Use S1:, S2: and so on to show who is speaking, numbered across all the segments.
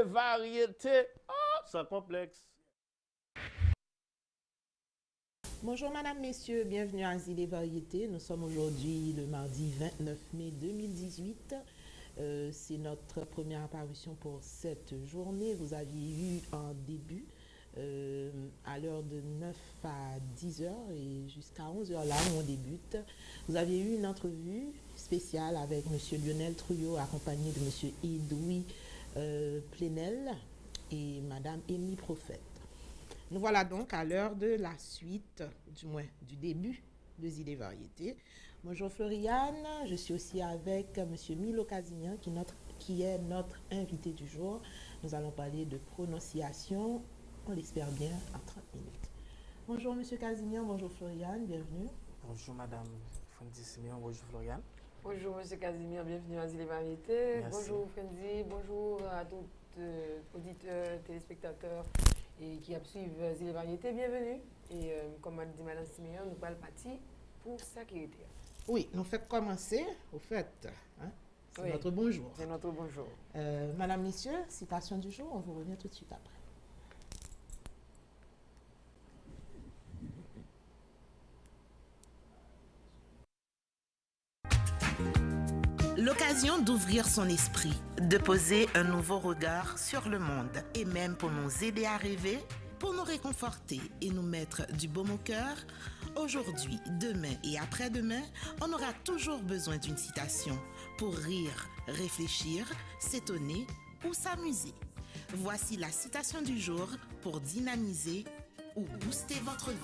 S1: variétés. Ah, ça complexe.
S2: Bonjour Madame, Messieurs, bienvenue à Zile et Variétés. Nous sommes aujourd'hui le mardi 29 mai 2018. C'est notre première apparition pour cette journée. Vous aviez eu en début, à l'heure de 9 à 10 heures et jusqu'à 11 heures là où on débute, vous aviez eu une entrevue spéciale avec M. Lionel Trouillot accompagné de M. Edoui Plenel et Mme Émilie Prophète. Nous voilà donc à l'heure de la suite, du moins du début de Zile et Variétés. Bonjour Floriane, je suis aussi avec M. Milo Casignan qui est notre invité du jour. Nous allons parler de prononciation, on l'espère bien, en 30 minutes. Bonjour M. Casignan, bonjour Floriane, bienvenue.
S3: Bonjour Madame Fendi Simeon, bonjour Floriane.
S4: Bonjour Monsieur Casimir, bienvenue à Zile et Variétés.
S3: Merci.
S4: Bonjour Fendi, bonjour à tous auditeurs, téléspectateurs et qui suivent Zile et Variétés, bienvenue. Et comme a dit Madame Simeon, nous parlons parti pour sécurité.
S2: Oui, nous faites commencer, au fait, hein, c'est
S4: Oui,
S2: notre bonjour.
S4: c'est notre bonjour.
S2: Madame, Messieurs, citation du jour, on vous revient tout de suite après.
S5: L'occasion d'ouvrir son esprit, de poser un nouveau regard sur le monde et même pour nous aider à rêver, pour nous réconforter et nous mettre du baume au cœur, aujourd'hui, demain et après-demain, on aura toujours besoin d'une citation pour rire, réfléchir, s'étonner ou s'amuser. Voici la citation du jour pour dynamiser ou booster votre vie.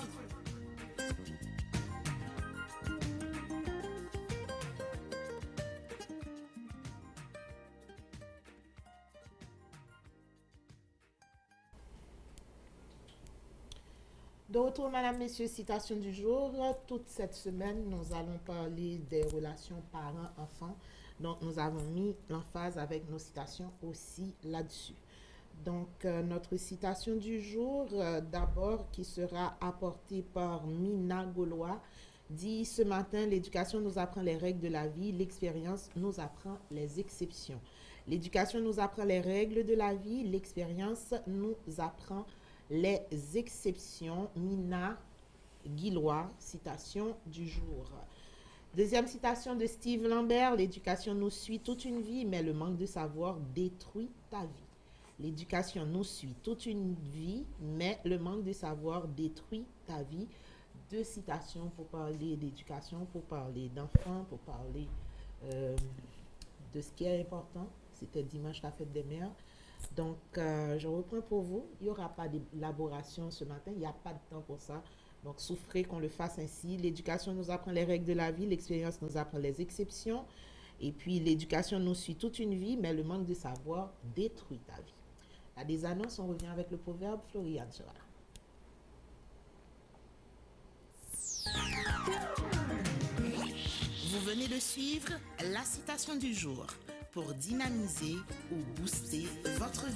S2: De retour, Madame, Messieurs, citation du jour. Toute cette semaine, nous allons parler des relations parents-enfants. Donc, nous avons mis l'emphase avec nos citations aussi là-dessus. Donc, notre citation du jour, d'abord, qui sera apportée par Mina Gaulois, dit: ce matin, l'éducation nous apprend les règles de la vie, l'expérience nous apprend les exceptions. L'éducation nous apprend les règles de la vie, l'expérience nous apprend les exceptions. Mina Gaulois, citation du jour. Deuxième citation de Steve Lambert: l'éducation nous suit toute une vie, mais le manque de savoir détruit ta vie. L'éducation nous suit toute une vie, mais le manque de savoir détruit ta vie. Deux citations pour parler d'éducation, pour parler d'enfants, pour parler de ce qui est important. C'était dimanche, la fête des mères. Donc, je reprends pour vous. Il n'y aura pas d'élaboration ce matin. Il n'y a pas de temps pour ça. Donc, souffrez qu'on le fasse ainsi. L'éducation nous apprend les règles de la vie. L'expérience nous apprend les exceptions. Et puis, l'éducation nous suit toute une vie, mais le manque de savoir détruit ta vie. À des annonces, on revient avec le proverbe. Floriane sera là.
S5: Vous venez de suivre la citation du jour pour dynamiser ou booster votre vie.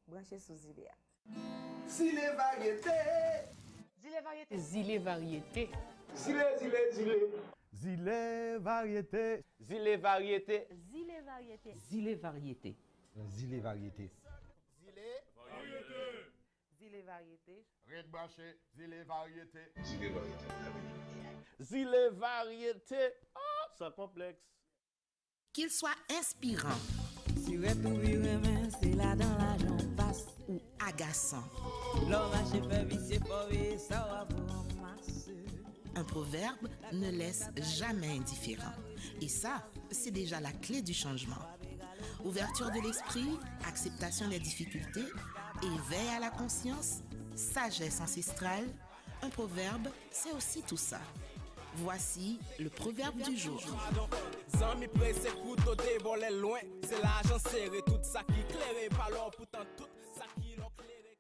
S4: Branchez sous Zile.
S6: Zile et Variétés.
S4: Zile et Variétés. Zile et Variétés.
S6: Zile.
S1: Zile et Variétés. Zile et Variétés.
S4: Zile et Variétés.
S7: Zile et Variétés.
S6: Zile et Variétés.
S4: Zile et Variétés.
S6: Red branché, Zile et Variétés.
S1: Zile et Variétés. Ah, ça complexe.
S5: Qu'il soit inspirant
S7: Si retour main, c'est là dans la jambe passe.
S5: ou agaçant,
S7: L'homme a fait vicier pour ça va pour masse.
S5: un proverbe ne laisse jamais indifférent. Et ça, c'est déjà la clé du changement. Ouverture de l'esprit, acceptation des difficultés, éveil à la conscience, sagesse ancestrale. Un proverbe, c'est aussi tout ça. Voici le proverbe du jour.
S7: Zami pressé couteau dévolé loin. C'est l'argent serré, tout ça qui clairé. Pas l'or pourtant tout ça qui l'ont clairé.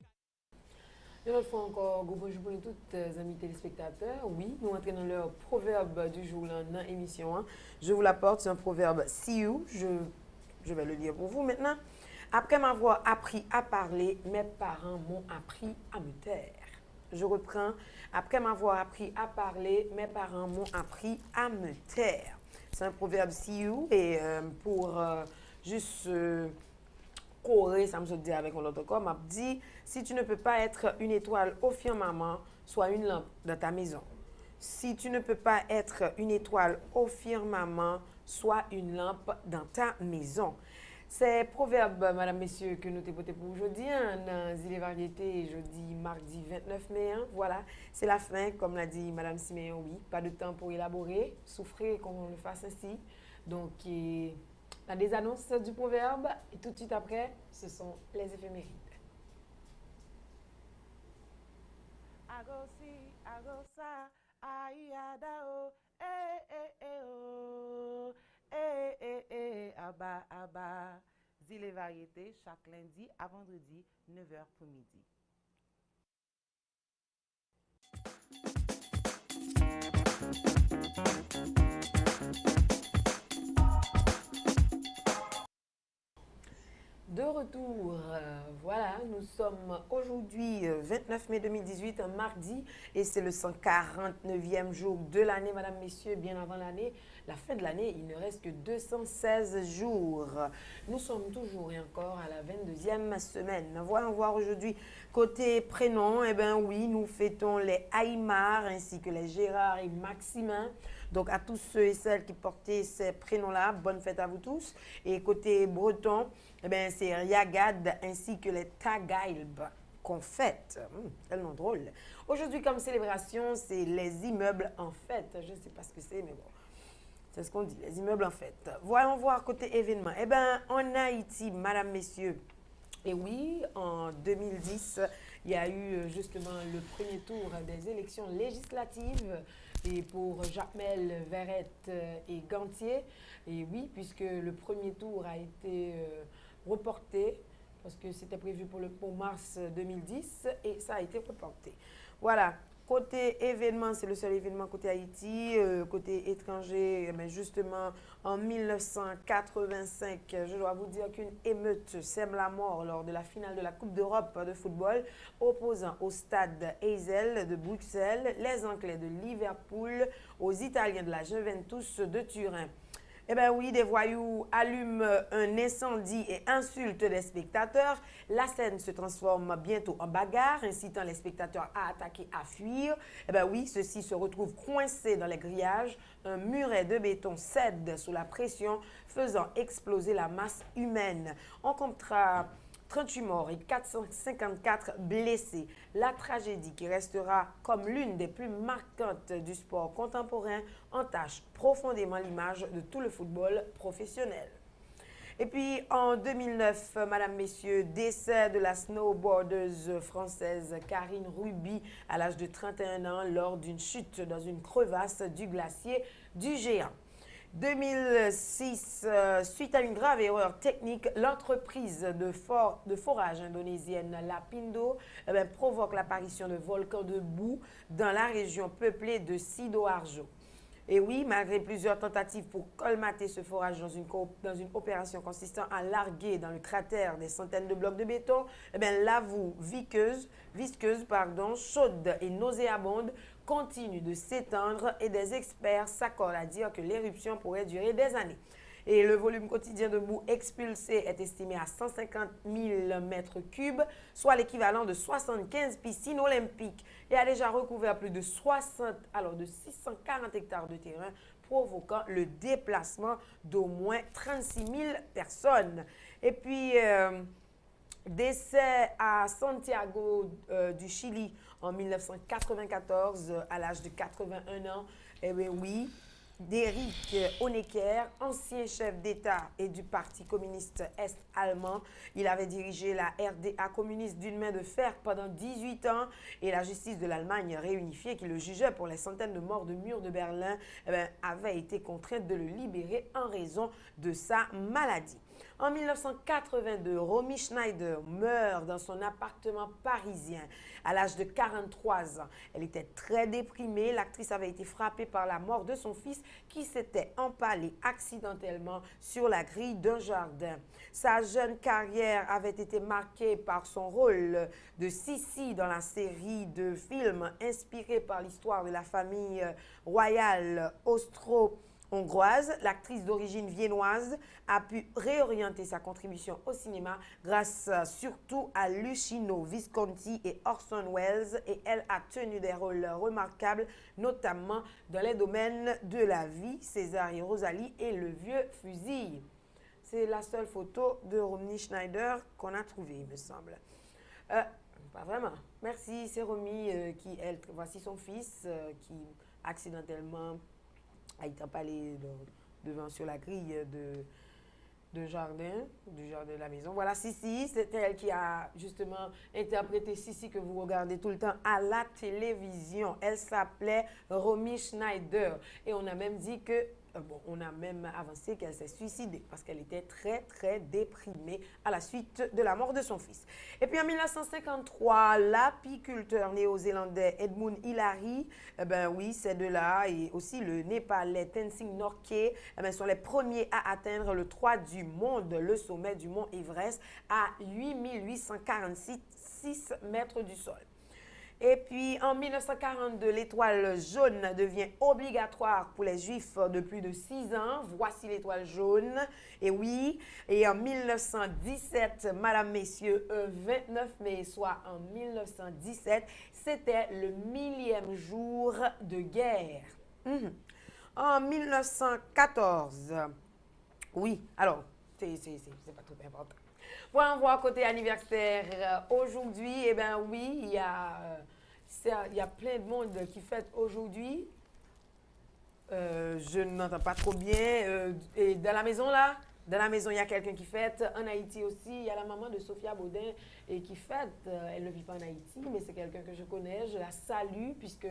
S4: Une autre fois encore, gros bonjour pour nous tous, amis téléspectateurs. Oui, nous entrons dans le proverbe du jour dans l'émission. Hein. Je vous l'apporte, c'est un proverbe see you. Je vais le lire pour vous maintenant. Après m'avoir appris à parler, mes parents m'ont appris à me taire. Je reprends. Après m'avoir appris à parler, mes parents m'ont appris à me taire. C'est un proverbe see you. Et pour juste corée, ça me dit avec mon autre corps, m'a dit, si tu ne peux pas être une étoile au firmament, sois une lampe dans ta maison. Si tu ne peux pas être une étoile au firmament, sois une lampe dans ta maison. C'est proverbe, madame, messieurs, que nous t'ai voté pour aujourd'hui, hein, dans les variétés, jeudi, mardi 29 mai. Hein, voilà, c'est la fin, comme l'a dit madame Siméon, oui. Pas de temps pour élaborer, souffrez qu'on le fasse ainsi. Donc, on a des annonces du proverbe et tout de suite après, ce sont les éphémérides.
S2: Zile variétés chaque lundi à vendredi, 9h pour midi.
S4: De retour, voilà, nous sommes aujourd'hui 29 mai 2018, un mardi, et c'est le 149e jour de l'année, madame, messieurs, bien avant l'année. La fin de l'année, il ne reste que 216 jours. Nous sommes toujours et encore à la 22e semaine. Voyons voir aujourd'hui, côté prénom, eh bien oui, nous fêtons les Aymar ainsi que les Gérard et Maximin. Donc à tous ceux et celles qui portaient ces prénoms-là, bonne fête à vous tous. Et côté breton, eh bien, c'est Riagad ainsi que les Tagailb qu'on fête. Tellement drôle. Aujourd'hui, comme célébration, c'est les immeubles en fête. Je ne sais pas ce que c'est, mais bon, c'est ce qu'on dit, les immeubles en fête. Voyons voir côté événement. Eh bien, en Haïti, madame, messieurs, et oui, en 2010, il y a eu justement le premier tour des élections législatives et pour Jacmel, Verrette et Gantier. Et oui, puisque le premier tour a été reporté, parce que c'était prévu pour mars 2010 et ça a été reporté. Voilà. Côté événement, c'est le seul événement côté Haïti. Côté étranger, eh justement, en 1985, je dois vous dire qu'une émeute sème la mort lors de la finale de la Coupe d'Europe de football, opposant au stade Heysel de Bruxelles les Anglais de Liverpool aux Italiens de la Juventus de Turin. Eh bien oui, des voyous allument un incendie et insultent des spectateurs. La scène se transforme bientôt en bagarre, incitant les spectateurs à attaquer, à fuir. Eh bien oui, ceux-ci se retrouvent coincés dans les grillages. Un muret de béton cède sous la pression, faisant exploser la masse humaine. On comptera 38 morts et 454 blessés. La tragédie qui restera comme l'une des plus marquantes du sport contemporain entache profondément l'image de tout le football professionnel. Et puis en 2009, madame, messieurs, décès de la snowboardeuse française Karine Ruby à l'âge de 31 ans lors d'une chute dans une crevasse du glacier du Géant. 2006, suite à une grave erreur technique, l'entreprise de forage indonésienne Lapindo provoque l'apparition de volcans de boue dans la région peuplée de Sidoarjo. Et oui, malgré plusieurs tentatives pour colmater ce forage dans une opération consistant à larguer dans le cratère des centaines de blocs de béton, la boue visqueuse, chaude et nauséabonde continue de s'étendre et des experts s'accordent à dire que l'éruption pourrait durer des années. Et le volume quotidien de boue expulsée est estimé à 150 000 mètres cubes, soit l'équivalent de 75 piscines olympiques, et a déjà recouvert plus de 640 hectares de terrain, provoquant le déplacement d'au moins 36 000 personnes. Et puis, décès à Santiago du Chili en 1994 à l'âge de 81 ans. Eh bien oui, d'Erich Honecker, ancien chef d'État et du Parti communiste est-allemand. Il avait dirigé la RDA communiste d'une main de fer pendant 18 ans et la justice de l'Allemagne réunifiée, qui le jugeait pour les centaines de morts de mur de Berlin, avait été contrainte de le libérer en raison de sa maladie. En 1982, Romy Schneider meurt dans son appartement parisien à l'âge de 43 ans. Elle était très déprimée. L'actrice avait été frappée par la mort de son fils qui s'était empalé accidentellement sur la grille d'un jardin. Sa jeune carrière avait été marquée par son rôle de Sissi dans la série de films inspirés par l'histoire de la famille royale austro-hongroise. L'actrice d'origine viennoise a pu réorienter sa contribution au cinéma grâce surtout à Luchino Visconti et Orson Welles, et elle a tenu des rôles remarquables, notamment dans les domaines de la vie, César et Rosalie et Le Vieux Fusil. C'est la seule photo de Romy Schneider qu'on a trouvée, il me semble. Pas vraiment. Merci, c'est Romy qui, elle, voici son fils qui accidentellement a été empalé devant sur la grille du jardin de la maison. Voilà, Sissi, c'est elle qui a justement interprété Sissi que vous regardez tout le temps à la télévision. Elle s'appelait Romy Schneider et on a même dit que on a même avancé qu'elle s'est suicidée parce qu'elle était très, très déprimée à la suite de la mort de son fils. Et puis en 1953, l'apiculteur néo-zélandais Edmund Hillary, oui, ces deux-là, et aussi le Népalais Tenzing Norgay, sont les premiers à atteindre le 3 du monde, le sommet du mont Everest, à 8846 mètres du sol. Et puis, en 1942, l'étoile jaune devient obligatoire pour les Juifs de plus de 6 ans. Voici l'étoile jaune. Et oui, et en 1917, Madame, Messieurs, 29 mai, soit en 1917, c'était le 1000e jour de guerre. En 1914, oui, alors, c'est pas trop important. Voilà, on voit côté anniversaire aujourd'hui, eh bien oui, il y a plein de monde qui fête aujourd'hui. Je n'entends pas trop bien. Et dans la maison là, dans la maison, il y a quelqu'un qui fête. En Haïti aussi, il y a la maman de Sophia Baudin et qui fête. Elle ne vit pas en Haïti, mais c'est quelqu'un que je connais. Je la salue puisque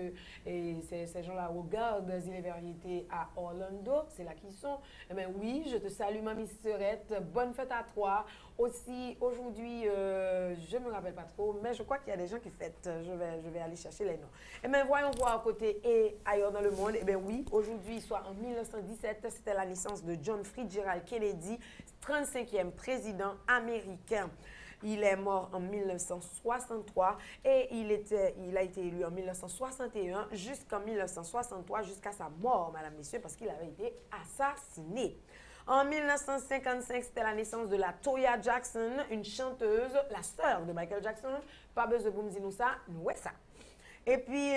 S4: ces gens-là regardent les variétés à Orlando. C'est là qu'ils sont. Eh bien oui, je te salue, Mamie Serette. Bonne fête à toi. Aussi, aujourd'hui, je ne me rappelle pas trop, mais je crois qu'il y a des gens qui fêtent. Je vais aller chercher les noms. Eh bien, voyons voir à côté et ailleurs dans le monde. Eh bien oui, aujourd'hui, soit en 1917, c'était la naissance de John Fitzgerald Kennedy, 35e président américain. Il est mort en 1963 et il a été élu en 1961 jusqu'en 1963, jusqu'à sa mort, madame, messieurs, parce qu'il avait été assassiné. En 1955, c'était la naissance de la Toya Jackson, une chanteuse, la sœur de Michael Jackson. Pas besoin de vous dire ça, nous ça. Et puis,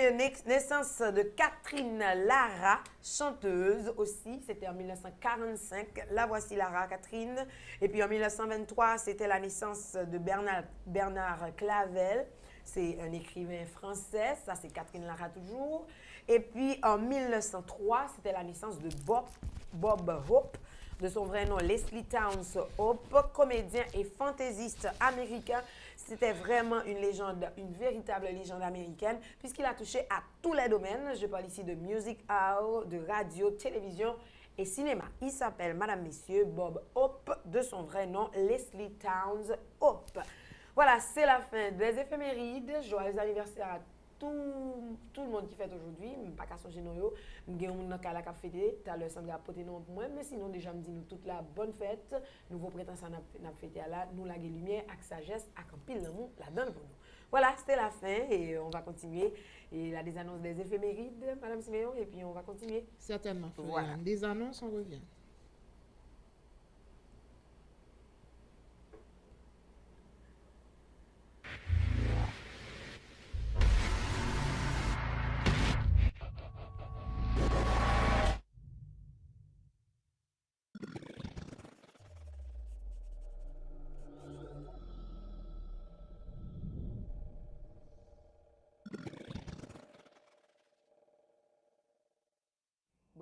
S4: naissance de Catherine Lara, chanteuse aussi, c'était en 1945. La voici Lara, Catherine. Et puis en 1923, c'était la naissance de Bernard Clavel. C'est un écrivain français, ça c'est Catherine Lara toujours. Et puis en 1903, c'était la naissance de Bob Hope, de son vrai nom Leslie Towns Hope, comédien et fantaisiste américain. C'était vraiment une légende, une véritable légende américaine, puisqu'il a touché à tous les domaines. Je parle ici de music hall, de radio, télévision et cinéma. Il s'appelle, madame, messieurs, Bob Hope, de son vrai nom Leslie Towns Hope. Voilà, c'est la fin des éphémérides. Joyeux anniversaire à tout le monde qui fête aujourd'hui. Pas qu'à son générieux. Nous avons un cas qui a fêté. Tout à l'heure, ça m'a apporté non pour moi. Mais sinon, déjà, me dit nous toute la bonne fête. Nouveau prétendant n'a fêté à la. Nous la lumière, avec sagesse, avec un pile d'amour, la donne pour nous. Voilà, c'était la fin et on va continuer. Et il y a des annonces des éphémérides, madame Siméon, et puis on va continuer.
S2: Certainement.
S4: Voilà.
S2: Des annonces, on revient.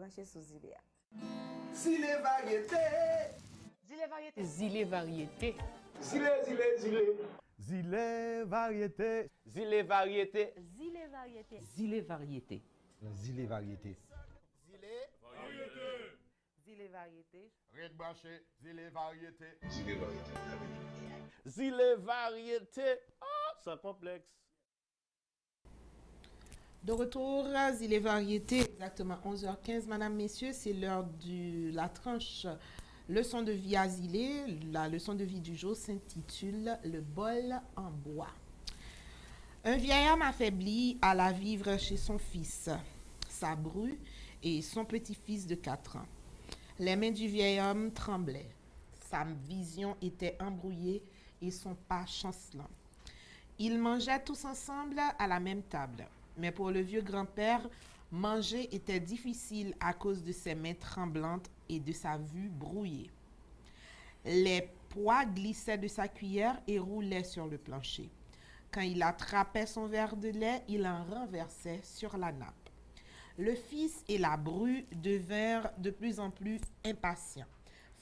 S4: Branchez sous Zilea.
S6: Zile variété.
S4: Zile variété.
S1: Zile variété.
S6: Zile, zile, zile.
S1: Zile variété. Zile variété.
S8: Zile variété.
S9: Zile variété.
S6: Zile variété.
S4: Zile variété.
S6: Red branché, zile variété.
S1: Zile variété. Ah, sans complexe.
S2: De retour, il est variété, exactement 11h15, Madame, Messieurs, c'est l'heure de la tranche leçon de vie à Zilé. La leçon de vie du jour s'intitule Le bol en bois. Un vieil homme affaibli alla vivre chez son fils, sa bru et son petit-fils de 4 ans. Les mains du vieil homme tremblaient, sa vision était embrouillée et son pas chancelant. Ils mangeaient tous ensemble à la même table. Mais pour le vieux grand-père, manger était difficile à cause de ses mains tremblantes et de sa vue brouillée. Les pois glissaient de sa cuillère et roulaient sur le plancher. Quand il attrapait son verre de lait, il en renversait sur la nappe. Le fils et la bru devinrent de plus en plus impatients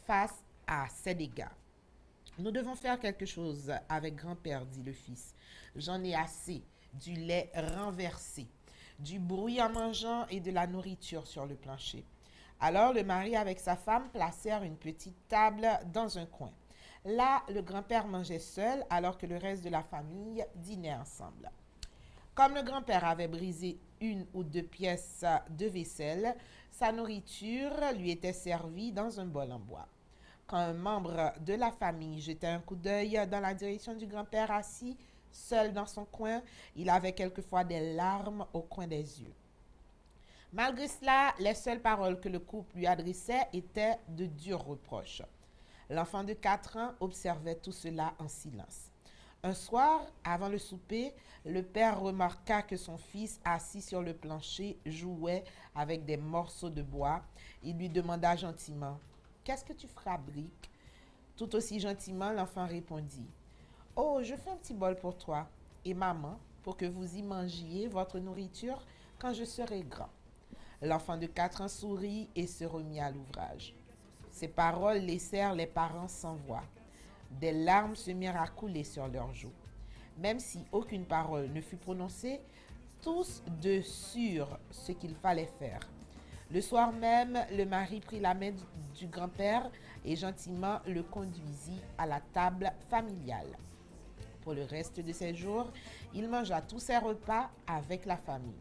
S2: face à ces dégâts. « Nous devons faire quelque chose avec grand-père, dit le fils. J'en ai assez du lait renversé, du bruit en mangeant et de la nourriture sur le plancher. » Alors le mari avec sa femme placèrent une petite table dans un coin. Là, le grand-père mangeait seul alors que le reste de la famille dînait ensemble. Comme le grand-père avait brisé 1 ou 2 pièces de vaisselle, sa nourriture lui était servie dans un bol en bois. Quand un membre de la famille jetait un coup d'œil dans la direction du grand-père assis, seul dans son coin, il avait quelquefois des larmes au coin des yeux. Malgré cela, les seules paroles que le couple lui adressait étaient de durs reproches. L'enfant de 4 ans observait tout cela en silence. Un soir, avant le souper, le père remarqua que son fils, assis sur le plancher, jouait avec des morceaux de bois. Il lui demanda gentiment « Qu'est-ce que tu fabriques ?» Tout aussi gentiment, l'enfant répondit « Oh, je fais un petit bol pour toi et maman, pour que vous y mangiez votre nourriture quand je serai grand. » L'enfant de 4 ans sourit et se remit à l'ouvrage. Ces paroles laissèrent les parents sans voix. Des larmes se mirent à couler sur leurs joues. Même si aucune parole ne fut prononcée, tous deux surent ce qu'il fallait faire. Le soir même, le mari prit la main du grand-père et gentiment le conduisit à la table familiale. Pour le reste de ses jours, il mangea tous ses repas avec la famille.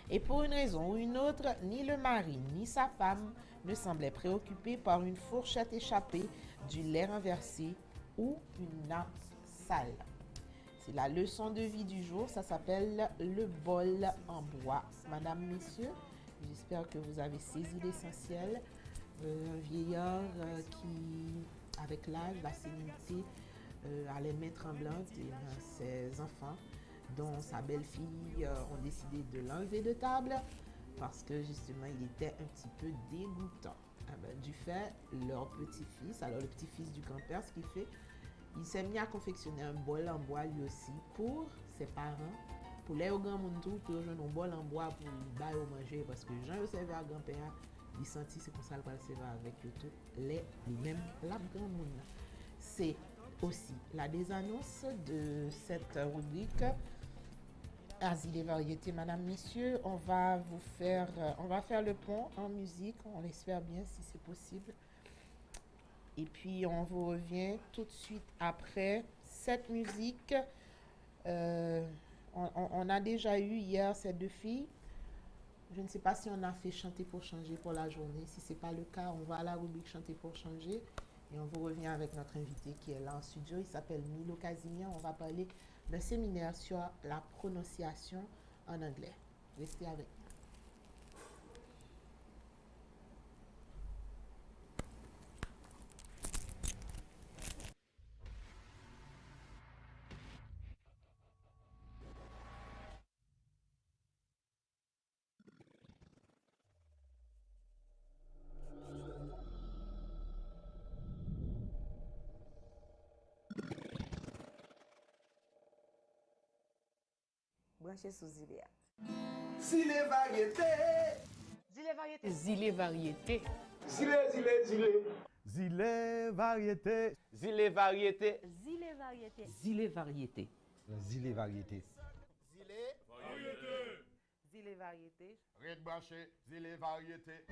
S2: Et pour une raison ou une autre, ni le mari ni sa femme ne semblaient préoccupés par une fourchette échappée, du lait renversé ou une nappe sale. C'est la leçon de vie du jour, ça s'appelle le bol en bois. Madame, messieurs, j'espère que vous avez saisi l'essentiel. Un vieillard qui, avec l'âge, la sénilité, a les mains tremblantes et ses enfants, dont sa belle-fille, ont décidé de l'enlever de table parce que justement il était un petit peu dégoûtant. Du fait, leur petit-fils, alors le petit-fils du grand-père, ce qu'il fait, il s'est mis à confectionner un bol en bois lui aussi pour ses parents, pour les grand monde tout, pour jouer un bol en bois pour bailler au manger parce que Jean le servait à grand-père, il sentit c'est comme ça qu'il va le servir avec eux tout, les mêmes la grand monde. C'est aussi la désannonce de cette rubrique Asile et variété, madame, messieurs. On va faire le pont en musique, on l'espère bien si c'est possible. Et puis on vous revient tout de suite après cette musique. On a déjà eu hier ces 2 filles. Je ne sais pas si on a fait chanter pour changer pour la journée. Si ce n'est pas le cas, on va à la rubrique chanter pour changer. Et on vous revient avec notre invité qui est là en studio. Il s'appelle Milo Casimir. On va parler d'un séminaire sur la prononciation en anglais. Restez avec nous.
S4: Branchez sous Zilea.
S6: Zile variété.
S4: Zile variété.
S1: Zile variété.
S6: Zile,
S1: Zile variété. Zile variété.
S8: Zile variété.
S1: Zile variété.
S6: Zile variété.
S4: Zile variété.
S6: Red branché, zile variété.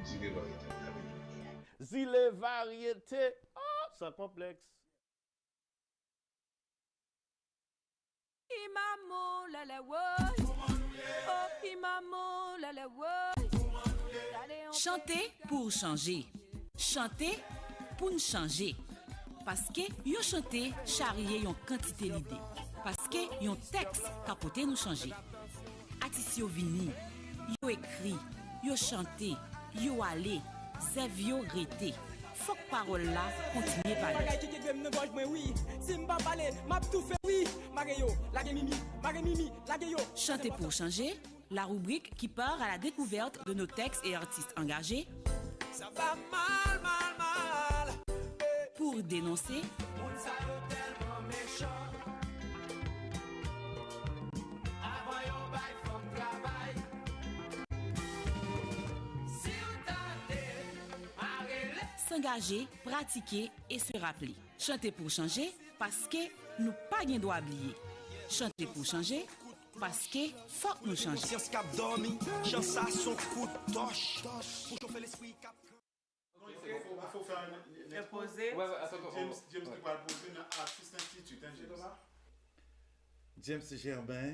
S1: Zile variété. Ah, sans complexe.
S8: Imamo la la woy. Oh, imamo la la woy.
S9: Chanter pour changer. Chanter pour nous changer. Parce que yon chanter charrier yon quantité l'idée. Parce que yon texte capoter nous changer. Artiste yo vini, yo écrit, yo chanté, yo allé, zèv yo rete. Faut que parole là continue parler.
S7: Bagay qui te me gorge moi oui. Si m'pa parler, m'a tout fait oui. Mareyo, lage mimi, lage yo.
S9: Chanter pour changer, la rubrique qui part à la découverte de nos textes et artistes engagés.
S7: Ça va mal, mal, mal.
S9: Pour dénoncer,
S7: Moun sa yo tellement méchant. Avant yon bay fòm travail. Si ou tante, marele.
S9: s'engager, pratiquer et se rappeler. Chanter pour changer parce que nous pas gain droit oublier. Chanter pour changer parce que faut que nous changer.
S7: Conscience cap dormi, chance à son coup de torche. Pour chauffer l'esprit cap.
S10: Il faut faire un
S4: Imposer.
S10: James qui va le poser dans l'Artiste Institute.
S11: James Germain,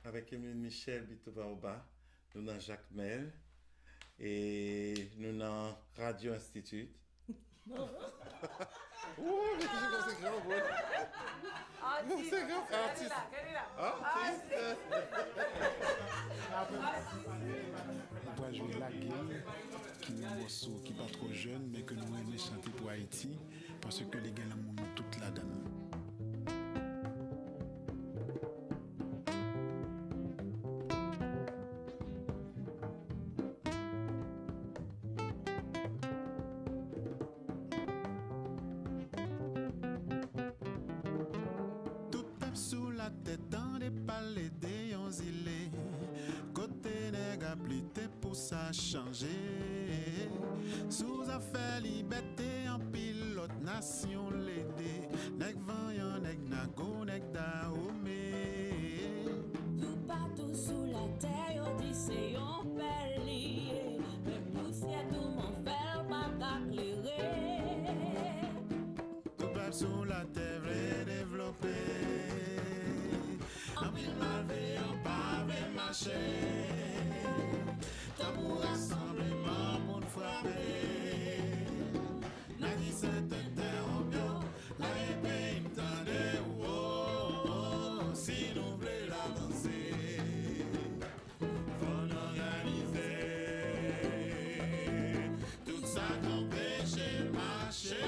S11: avec Emeline Michel Bitova-Oba, nous dans Jacques Mel et nous dans Radio Institute.
S12: On va jouer la gueule, qui est un morceau qui n'est pas trop jeune, mais que nous aimons chanter pour Haïti, parce que les gars l'amour toute la donne. Tout tape sous la tête dans des palais des îlets. Côté nègre appliqué pour ça changer. Sous affaire liberté en pilote nation l'aidé. Nègre vaillant, nègre nago, nègre daomé.
S8: Tout partout sous la terre, on dit c'est un pelier. Mais poussière tout m'en fait pas t'éclairer.
S12: Tout tape sous la terre vrai développé. En pile malvé, en pavé marché. Tant pour rassemblement pour nous frapper. N'a dit c'est interrompion. La épée m'tendait, oh, oh, oh. Si nous voulons la danser, faut l'organiser. Tout ça qu'empêche le marché.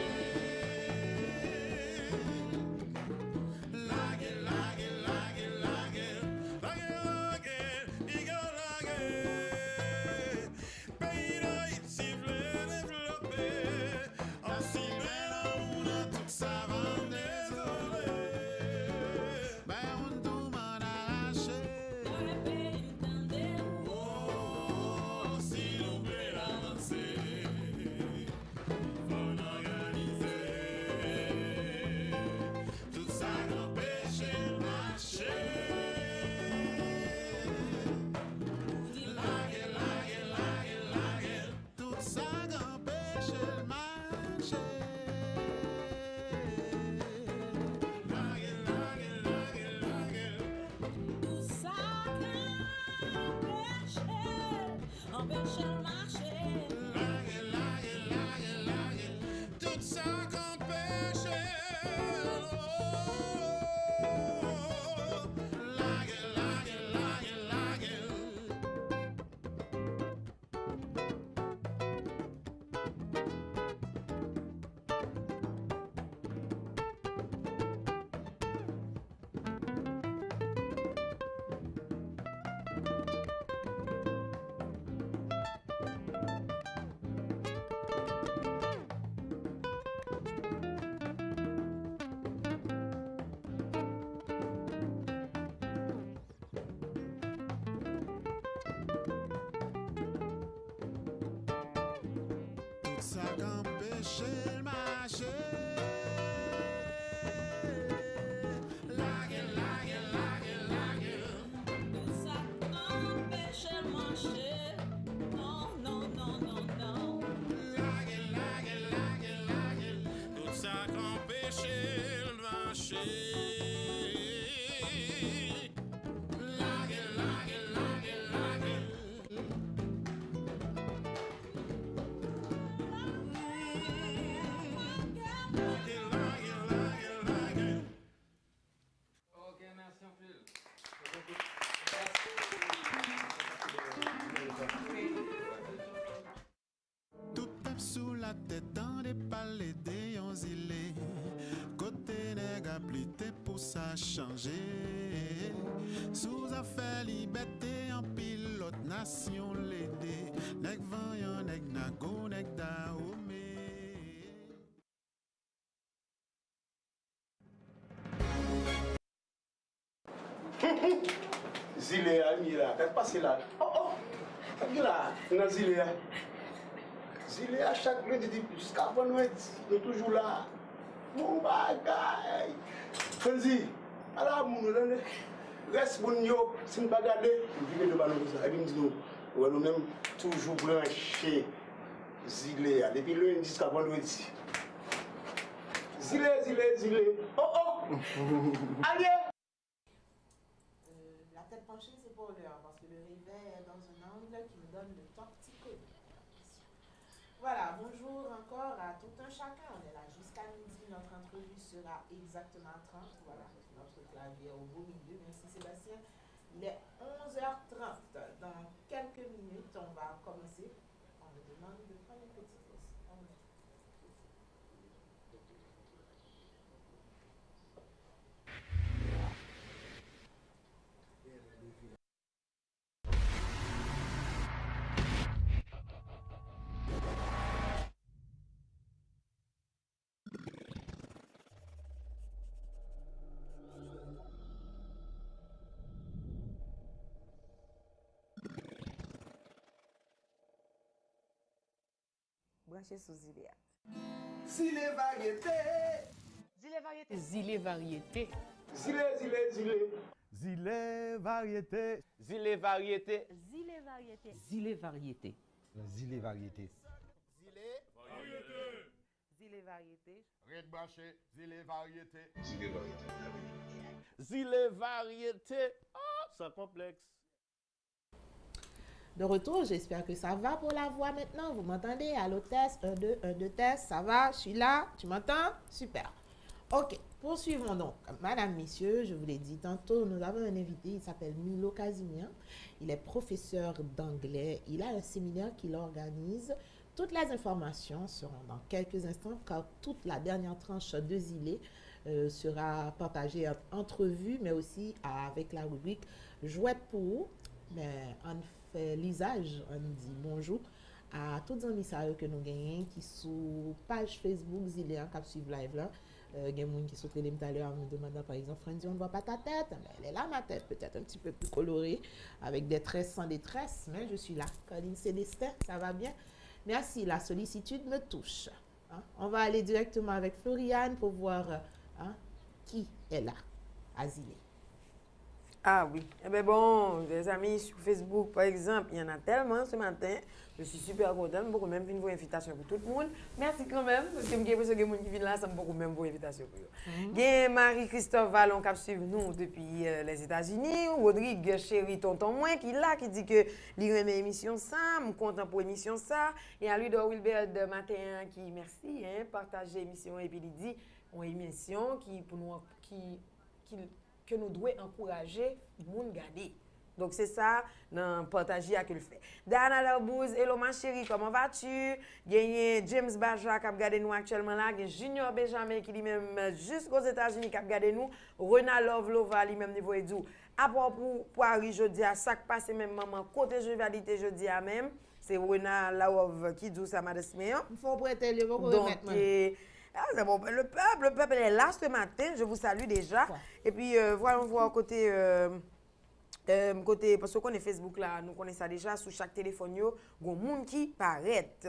S12: tout ça qu'empêche le marché.
S8: Tout ça empêche le marché. Non, non, non, non, non.
S12: Tout ça qu'empêche le marché. Tout tape sous la tête dans des palais des îlets. Côté nèg appliqué pour ça changer. Sous affaire liberté en pilote nation l'aider. Nèg vaillant, nèg nago, nèg daomé.
S13: Zile a mi la, qu'est-ce passe là? Oh, là, dans Zile. Zile à chaque lundi jusqu'à avant nous est toujours là. Mon bagay. Fanzi, ala mon reste bon yo, si nous pas garder, vivre de ballon ça. Et puis nous nous même toujours branché Zile depuis lundi jusqu'à vendredi. Zile. Oh. Allez.
S2: La tête penchée, c'est pour l'heure, parce que le réveil est dans un angle qui me donne le temps petit coup. Voilà, bonjour encore à tout un chacun. On est là jusqu'à midi. Notre entrevue sera exactement à 30. Voilà, notre clavier au beau milieu. Merci Sébastien. Il est 11h30. Dans quelques minutes, on va commencer. On me demande de prendre une petite pause.
S4: Branché sous Zile.
S13: Zile variété.
S4: Zile variété.
S1: Zile variété.
S13: Zile.
S1: Zile variété. Zile variété.
S8: Zile variété.
S1: Zile variété.
S6: Zile variété.
S3: Zile variété.
S6: Red branché, zile variété.
S1: Zile variété. Ah, sans complexe.
S2: De retour, j'espère que ça va pour la voix maintenant. Vous m'entendez? Allô, test, 1, 2, test, ça va? Je suis là, tu m'entends? Super. Ok, poursuivons donc. Madame, messieurs, je vous l'ai dit tantôt, nous avons un invité, il s'appelle Milo Casimir. Il est professeur d'anglais. Il a un séminaire qu'il organise. Toutes les informations seront dans quelques instants, car toute la dernière tranche de Zile sera partagée en entrevue, mais aussi avec la rubrique Jouet pour. Mais on fait l'usage, on dit bonjour à tous les amis que nous gagnons qui sont page Facebook Zile qui suivent live là. Il y a des gens qui sont très tout à l'heure me demandant par exemple, Franzi, on ne voit pas ta tête, mais elle est là ma tête, peut-être un petit peu plus colorée, avec des tresses sans des tresses, mais je suis là. Colline Célestin, ça va bien? Merci, la sollicitude me touche. Hein? On va aller directement avec Floriane pour voir qui est là à Zile.
S4: Ah oui. Eh bien bon, des amis sur Facebook, par exemple, il y en a tellement ce matin. Je suis super contente. Beaucoup même une invitation pour tout le monde. Merci quand même, parce que je sais que les gens qui viennent là, ça me beaucoup même une invitation pour eux. Il y a Marie-Christophe Vallon qui suit nous depuis les États-Unis. Rodrigue Chéri, tonton moi, qui est là, qui dit que il aime l'émission ça, je suis content pour l'émission ça. Et à lui de Wilbert de matin qui merci, partage l'émission et puis il dit une émission qui pour nous que nous devons encourager le monde à garder. Donc c'est ça, dans partager à que le fait. Dana Larbouz, hello ma chérie, comment vas-tu? Il y a James Baja qui a regardé nous actuellement là, il y a Junior Benjamin qui lui-même jusqu'aux États-Unis qui a regardé nous, Rena Lova lui-même niveau et tout. Après pour Paris jeudi à ça passe même maman côté jovialité jeudi à même, c'est Rena Love qui dit ça madame.
S2: Il faut prêter le mot.
S4: Donc c'est bon, le peuple est là ce matin, je vous salue déjà. Ouais. Et puis voyons voir côté parce qu'on est Facebook là, nous connaissons ça déjà, sur chaque téléphone, il y a des gens qui paraissent.